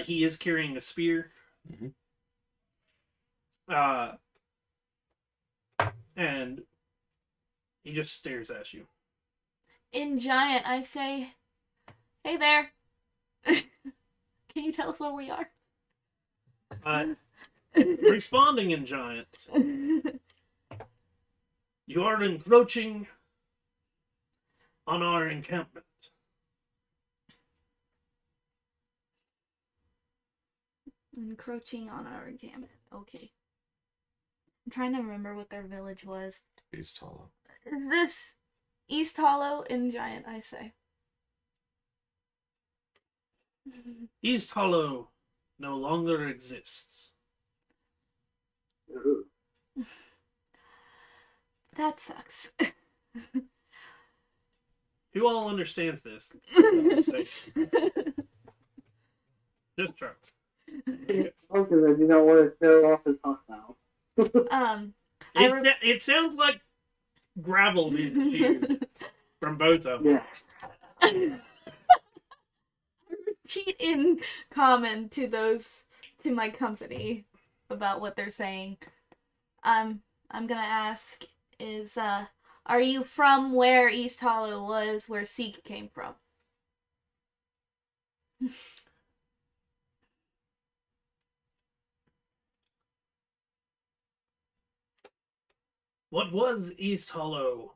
He is carrying a spear. Mhm. And he just stares at you. In Giant, I say, hey there. Can you tell us where we are? Responding in Giant, you are encroaching on our encampment. Encroaching on our encampment. Okay. I'm trying to remember what their village was. He's taller. Is this East Hollow in Giant, I say? East Hollow no longer exists. Ooh. That sucks. Who all understands this? Just try. Because I do not want to show off as hostile. It sounds like gravel being chewed from both of them. Yeah. Repeat in comment to my company about what they're saying. I'm gonna ask is are you from where East Hollow was, where Seek came from? What was East Hollow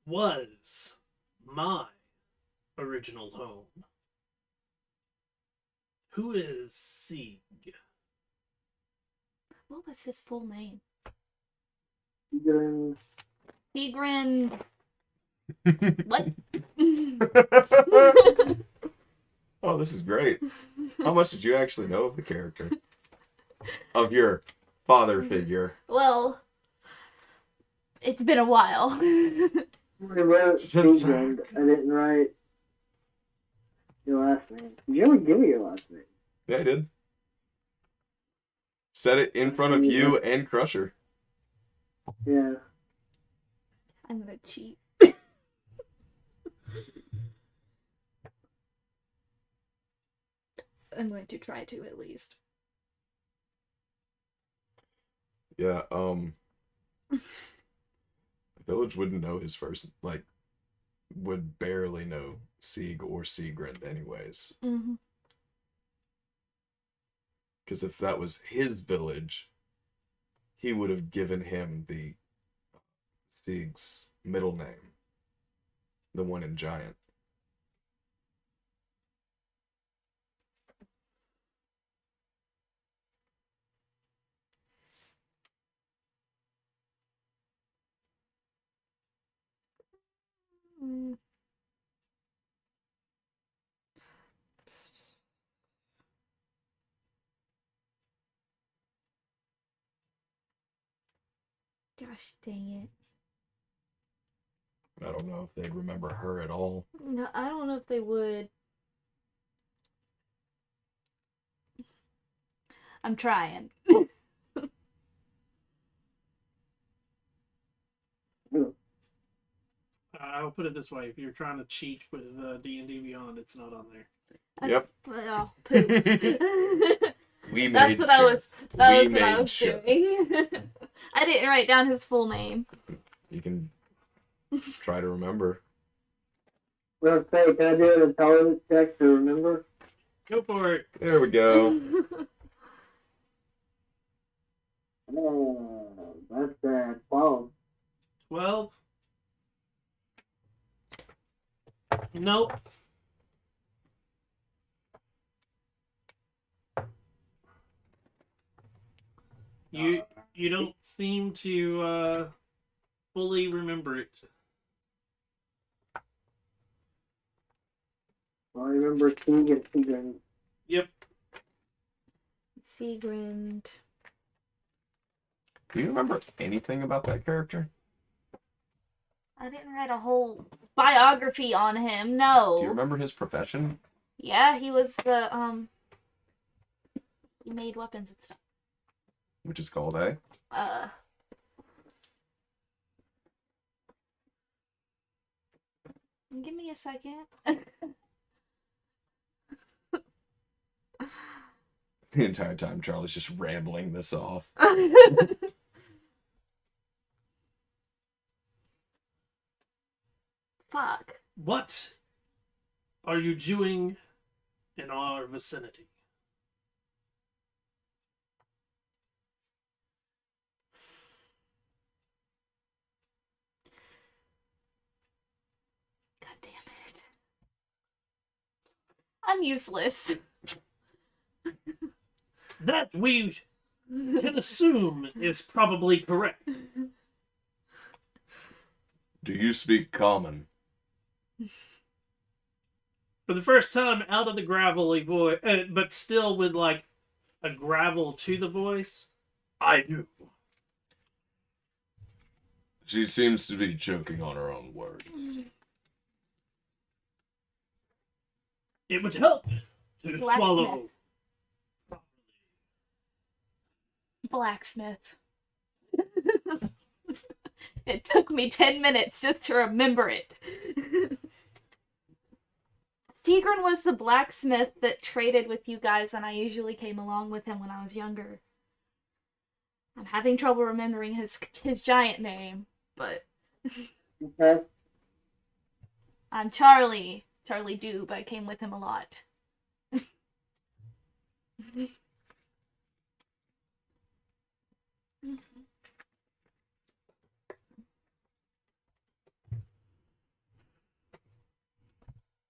was my original home. Who is Sieg? What was his full name? Then Sigrid. What? Oh, this is great. How much did you actually know of the character? Of your father figure? Well, it's been a while. I wrote Sigrid. I didn't write your last name. Did you ever give me your last name? Yeah, I did. Said it in front of you and Crusher. Yeah. I'm gonna cheat. I'm going to try to at least. Yeah, the village wouldn't know his first, like, would barely know Sieg or Sigrid anyways. Mm-hmm. Because if that was his village, he would have given him the Sieg's middle name. The one in Giant. Mm. Gosh dang I don't know if they'd remember her at all. it. No, I don't know if they would. I'm trying. I'll put it this way: if you're trying to cheat with D&D Beyond, it's not on there. Yep. Oh, poop. We That's made what sure. I was. That We was what I made was sure. doing. I didn't write down his full name. You can try to remember. Well, say, can I do an intelligence check to remember? Go for it. There we go. Oh, that's 12. 12. Nope. You don't seem to fully remember it. I remember Sieg and Sigrid. Yep. Sigrid. Do you remember anything about that character? I didn't write a whole biography on him. No. Do you remember his profession? Yeah, he was the he made weapons and stuff. Which is called a... Give me a second. The entire time Charlie's just rambling this off. Fuck. What are you doing in our vicinity? God damn it. I'm useless. That we can assume is probably correct. Do you speak common? For the first time, out of the gravelly voice, but still with like a gravel to the voice. I do. She seems to be choking on her own words. It would help to Blacksmith. swallow. Blacksmith. It took me 10 minutes just to remember it. Sigrun was the blacksmith that traded with you guys, and I usually came along with him when I was younger. I'm having trouble remembering his giant name, but Okay. I'm Charlie. Charlie Doob. I came with him a lot.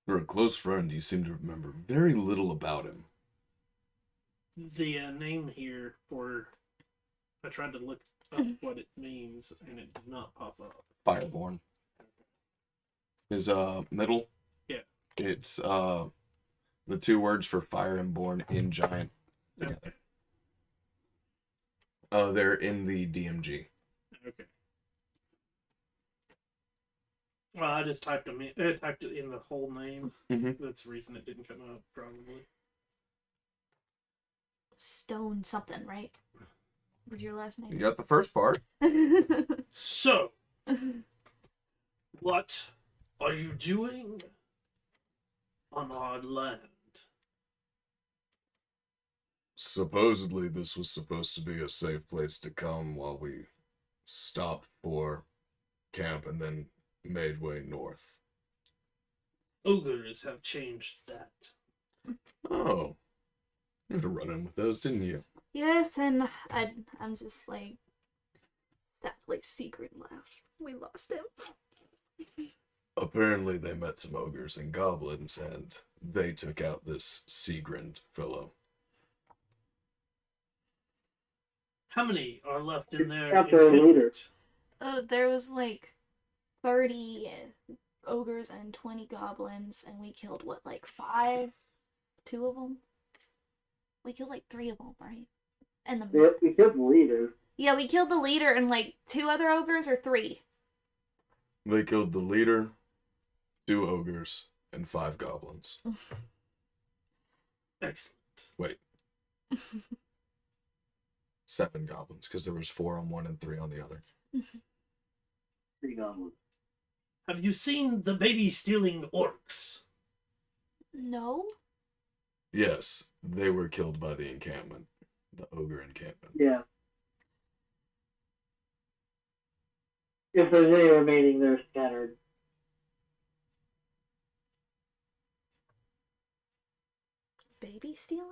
For a close friend, you seem to remember very little about him. The name here for. I tried to look up what it means, and it did not pop up. Fireborn. His middle? Yeah. It's the two words for fire and born in giant together. They're in the DMG. Okay. Well, I just typed them in. Typed it in the whole name. Mm-hmm. That's the reason it didn't come up, probably. Stone something, right? Was your last You name? got the first part. So, what are you doing on our land? Supposedly, this was supposed to be a safe place to come while we stopped for camp and then made way north. Ogres have changed that. Oh. You had to run in with those, didn't you? Yes, and I'm just like, sadly, Secret left. We lost him. Apparently, they met some ogres and goblins, and they took out this Seagrind fellow. How many are left in there? Got their leader. Oh, there was like 30 ogres and 20 goblins, and we killed what, like 5? 2 of them? We killed like 3 of them, right? And the Yeah, we killed the leader. yeah, we killed the leader and like 2 other ogres or 3. They killed the leader, 2 ogres, and 5 goblins. Excellent. Wait. 7 goblins, because there was 4 on one and 3 on the other. 3 goblins. Have you seen the baby stealing orcs? No? Yes, they were killed by the encampment. The ogre encampment. Yeah. If there's any remaining, they're scattered. Baby stealing?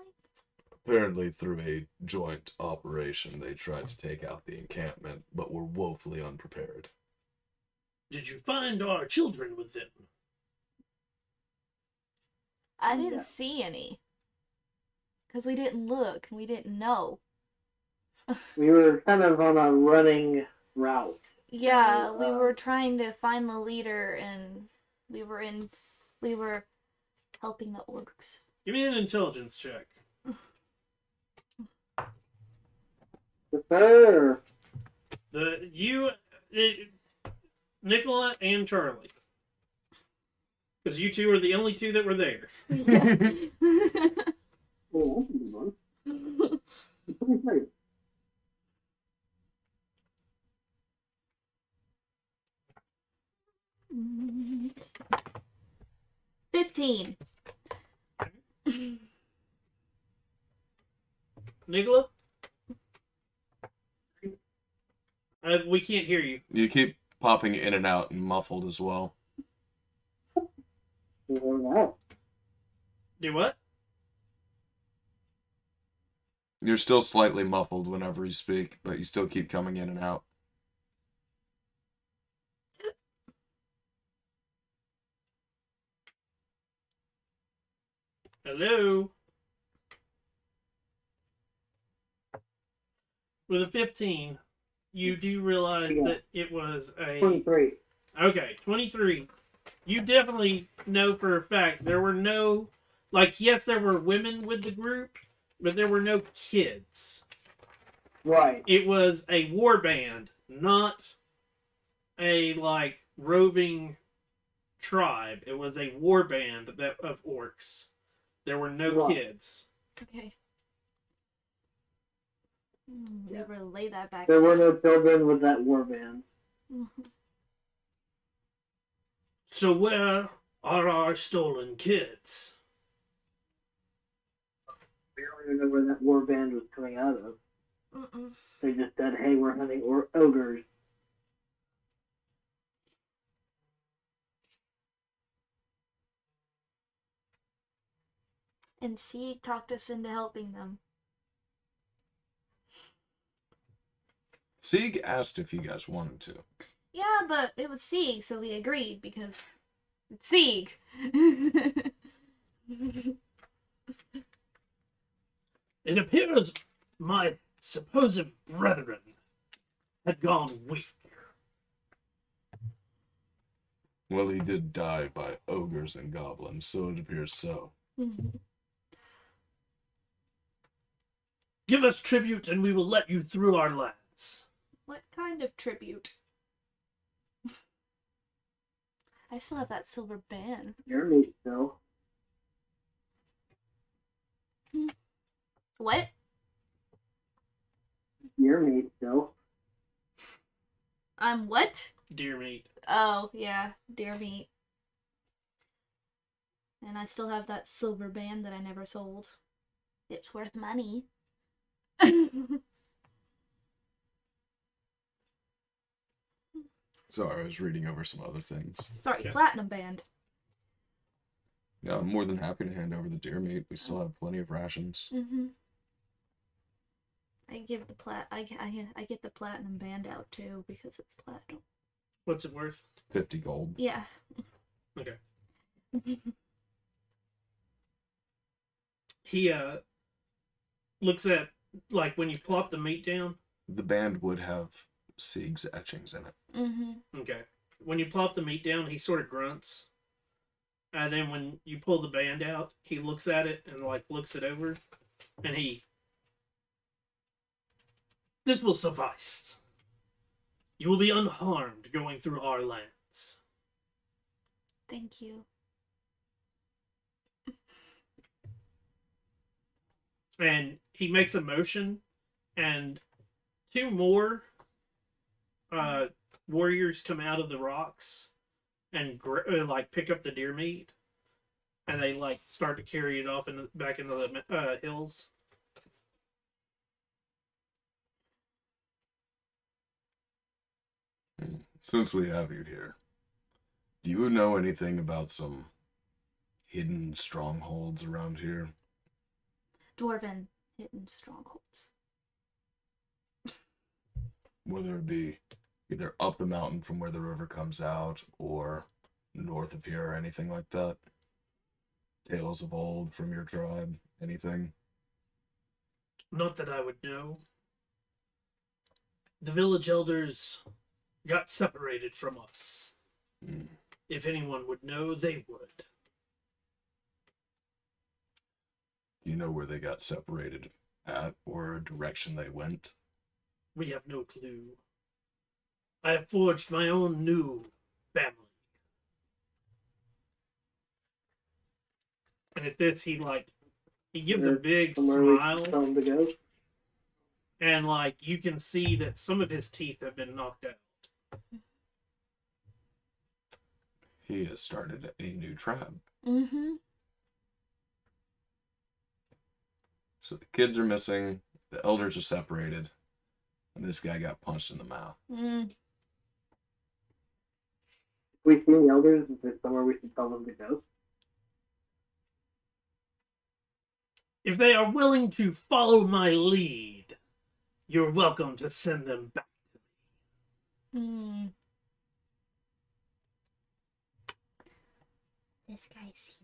Apparently, through a joint operation, they tried to take out the encampment, but were woefully unprepared. Did you find our children with them? I didn't Yeah. see any. Because we didn't look and we didn't know. We were kind of on a running route. Yeah, we So, were trying to find the leader and we were helping the orcs. Give me an intelligence check. Sir. Nicola and Charlie. Because you two are the only 2 that were there. Oh, that's a good one. It's pretty safe. Yeah. 15. Nicola? We can't hear you. You keep popping in and out and muffled as well. Wow. Do what? You're still slightly muffled whenever you speak, but you still keep coming in and out. Hello? With a 15, you do realize Yeah. that it was a 23. Okay, 23. You definitely know for a fact there were no, like, yes, there were women with the group, but there were no kids. Right. It was a war band, not a, like, roving tribe. It was a war band of orcs. There were no Right. kids. Okay. We relay that back. There were no children with that warband. Mhm. So where are our stolen kids? We don't even know where that warband was coming out of. Mm-mm. They just said, hey, we're hunting ogres. And C talked us into helping them. Sieg asked if you guys wanted to. Yeah, but it was Sieg, so we agreed because it's Sieg. It appears my supposed brethren had gone weak. Well, he did die by ogres and goblins, so it appears so. Give us tribute and we will let you through our lands. What kind of tribute? I still have that silver band. Your meat still. What? Your meat still. I'm what? Dear meat. Oh, yeah, deer meat. And I still have that silver band that I never sold. It's worth money. Sorry, I was reading over some other things. Sorry, Yeah. platinum band. Yeah, I'm more than happy to hand over the deer meat. We still have plenty of rations. Mm-hmm. I give the I get the platinum band out too because it's platinum. What's it worth? 50 gold. Yeah. Okay. He looks at, like, when you plop the meat down. The band would have Sieg's etchings in it. Mm-hmm. Okay. When you plop the meat down, he sort of grunts. And then when you pull the band out, he looks at it and, like, looks it over. And this will suffice. You will be unharmed going through our lands. Thank you. And he makes a motion, and two more warriors come out of the rocks and like pick up the deer meat, and they like start to carry it off back into the hills. Since we have you here, do you know anything about some hidden strongholds around here? Dwarven hidden strongholds. Whether it be either up the mountain from where the river comes out or north of here or anything like that? Tales of old from your tribe? Anything? Not that I would know. The village elders got separated from us. Mm. If anyone would know, they would. Do you know where they got separated at or a direction they went? We have no clue. I have forged my own new family. And at this, he gives a big Somewhere we smile, can tell them to go. and like you can see that some of his teeth have been knocked out. He has started a new tribe. Mm-hmm. So the kids are missing, the elders are separated, and this guy got punched in the mouth. Mm. We see the elders. Is there somewhere we should tell them to go? If they are willing to follow my lead, you're welcome to send them back to me. Mm. This guy seems...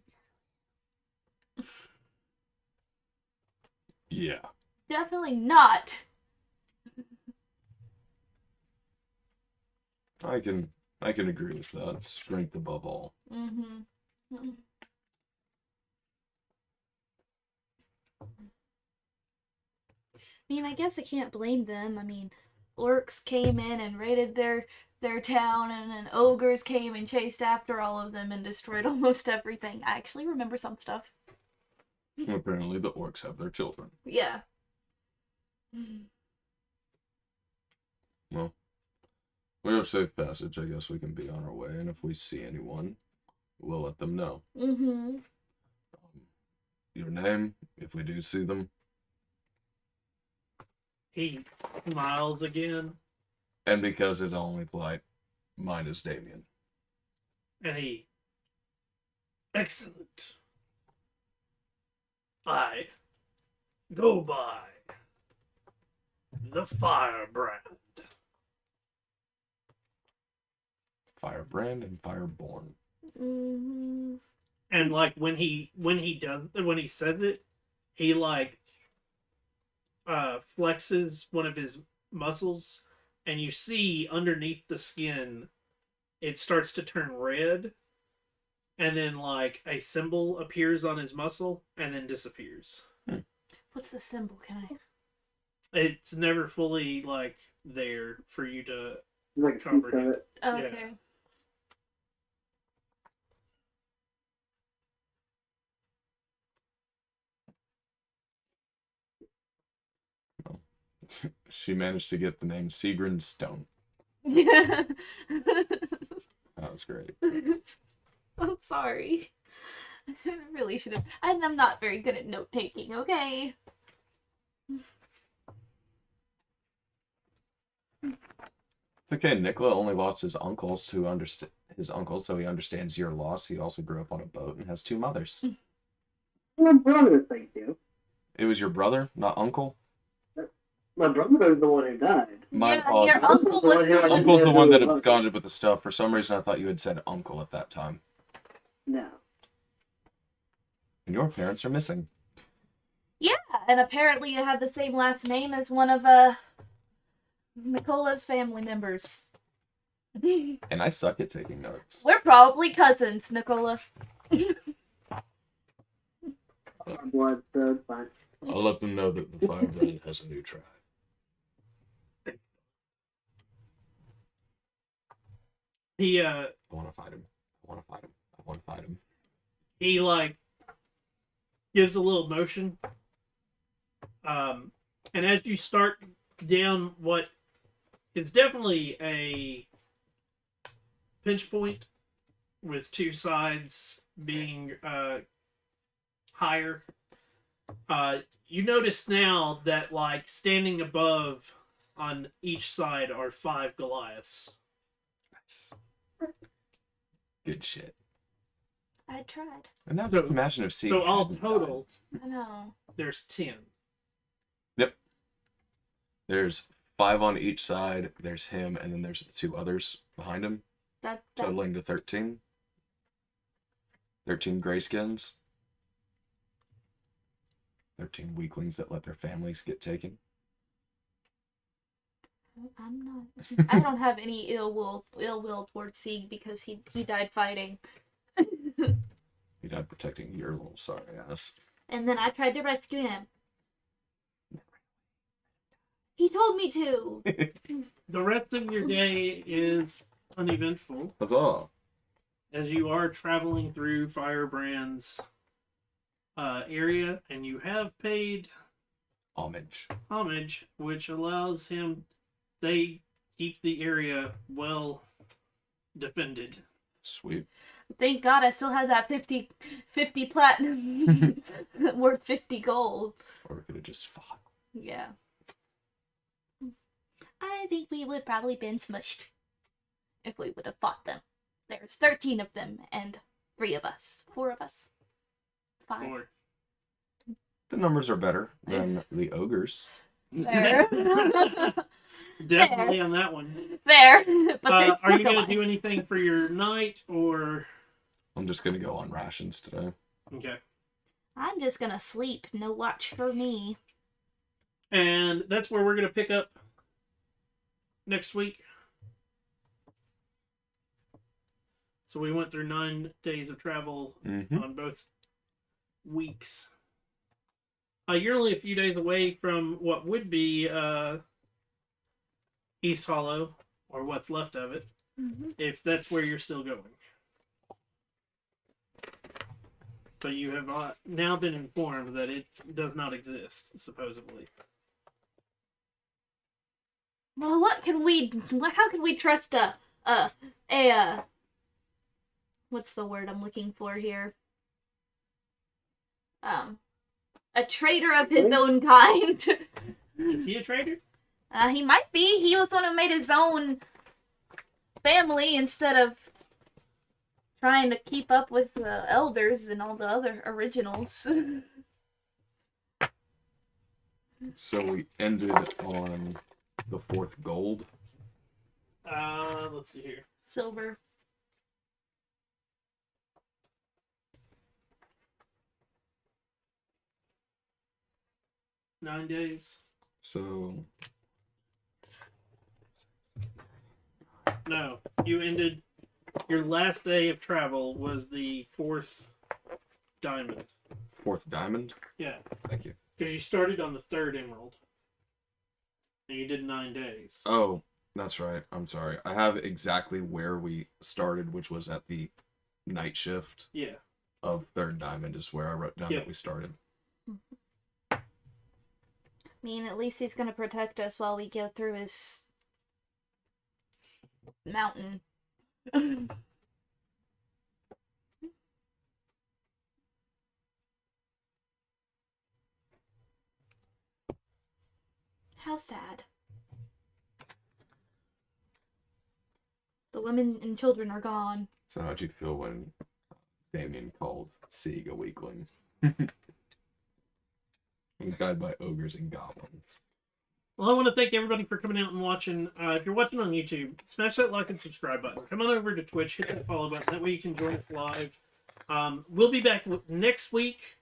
Yeah. Definitely not. I can I can agree with that. Strength above all. Mm-hmm. I mean, I guess I can't blame them. I mean, orcs came in and raided their town, and then ogres came and chased after all of them and destroyed almost everything. I actually remember some stuff. Apparently, the orcs have their children. Yeah. Well, we have safe passage. I guess we can be on our way, and if we see anyone, we'll let them know. Mm-hmm. Your name, if we do see them. He smiles again, And because it's only polite, mine is Damien. and he. Excellent. I go by the Firebrand. Firebrand and Fireborn. Mm-hmm. And like when he says it, he like flexes one of his muscles, and you see underneath the skin it starts to turn red, and then like a symbol appears on his muscle and then disappears. What's the symbol? Can I? It's never fully like there for you to Like a piece of comprehend. it. Okay. She managed to get the name Sigrun Stone. Yeah. That was great. I'm sorry. I really should have. And I'm not very good at note taking. Okay. It's okay. Nicola only lost his uncles so he understands your loss. He also grew up on a boat and has two mothers. My brother, thank you. It was your brother, not uncle? My brother is the one who died. My Yeah, apologies. your uncle was the Uncle's the one that absconded with the stuff. For some reason, I thought you had said uncle at that time. No. And your parents are missing. Yeah, and apparently you have the same last name as one of Nicola's family members. And I suck at taking notes. We're probably cousins, Nicola. Our blood, so it's fine. I'll let them know that the Firebrand has a new tribe. He I want to fight him. I want to fight him. I want to fight him. he like gives a little motion, and as you start down what is definitely a pinch point with two sides being higher, you notice now that like standing above on each side are 5 Goliaths. Nice. Good shit. I tried. And now So- just imagine if Sieg So all hadn't total, I know. there's 10. died. There's 5 on each side. There's him, and then there's the 2 others behind him, That totaling to 13. 13 grayskins. 13 weaklings that let their families get taken. I'm not. I don't have any ill will towards Sieg because he died fighting. He died protecting your little sorry ass. And then I tried to rescue him. He told me to. The rest of your day is uneventful That's all. as you are traveling through Firebrand's area, and you have paid Homage. homage, which allows him. They keep the area well defended. Sweet. Thank God I still had that 50 platinum worth 50 gold. Or we could have just fought. Yeah. I think we would probably been smushed if we would have fought them. There's 13 of them and 3 of us. 4 of us. 5. Or The numbers are better than the ogres. Fair. definitely on that one. Fair. But there's Are you still going to a do anything for your night, or I'm just gonna go on rations today. okay? I'm just gonna sleep. No watch for me. And that's where we're going to pick up next week. So we went through 9 days of travel Mm-hmm. on both weeks. You're only a few days away from what would be East Hollow, or what's left of it, if that's where you're still going. But you have now been informed that it does not exist, supposedly. Well, how can we trust a what's the word I'm looking for here? A traitor of his own kind. Is he a traitor? He might be. He was the one who made his own family instead of trying to keep up with the elders and all the other originals. So we ended on the 4th gold. Let's see here. Silver. Nine days. So No, you ended. Your last day of travel was the 4th diamond. 4th diamond. Yeah, Thank you. because you started on the 3rd emerald. And you did 9 days. Oh, that's right. I'm sorry. I have exactly where we started, which was at the night shift Yeah. of 3rd diamond is where I wrote down Yeah. that we started. I mean, at least he's gonna protect us while we go through his mountain. How sad. The women and children are gone. So how'd you feel when Damien called Sieg a weakling? He died by ogres and goblins. Well, I want to thank everybody for coming out and watching. If you're watching on YouTube, smash that like and subscribe button. Come on over to Twitch, hit that follow button. That way you can join us live. We'll be back next week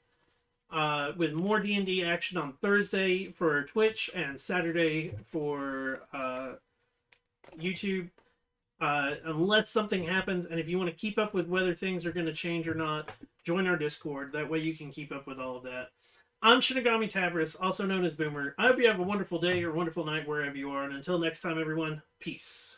with more D&D action on Thursday for Twitch and Saturday for YouTube. Unless something happens, and if you want to keep up with whether things are going to change or not, join our Discord. That way you can keep up with all of that. I'm Shinigami Tabris, also known as Boomer. I hope you have a wonderful day or wonderful night wherever you are, and until next time, everyone, peace.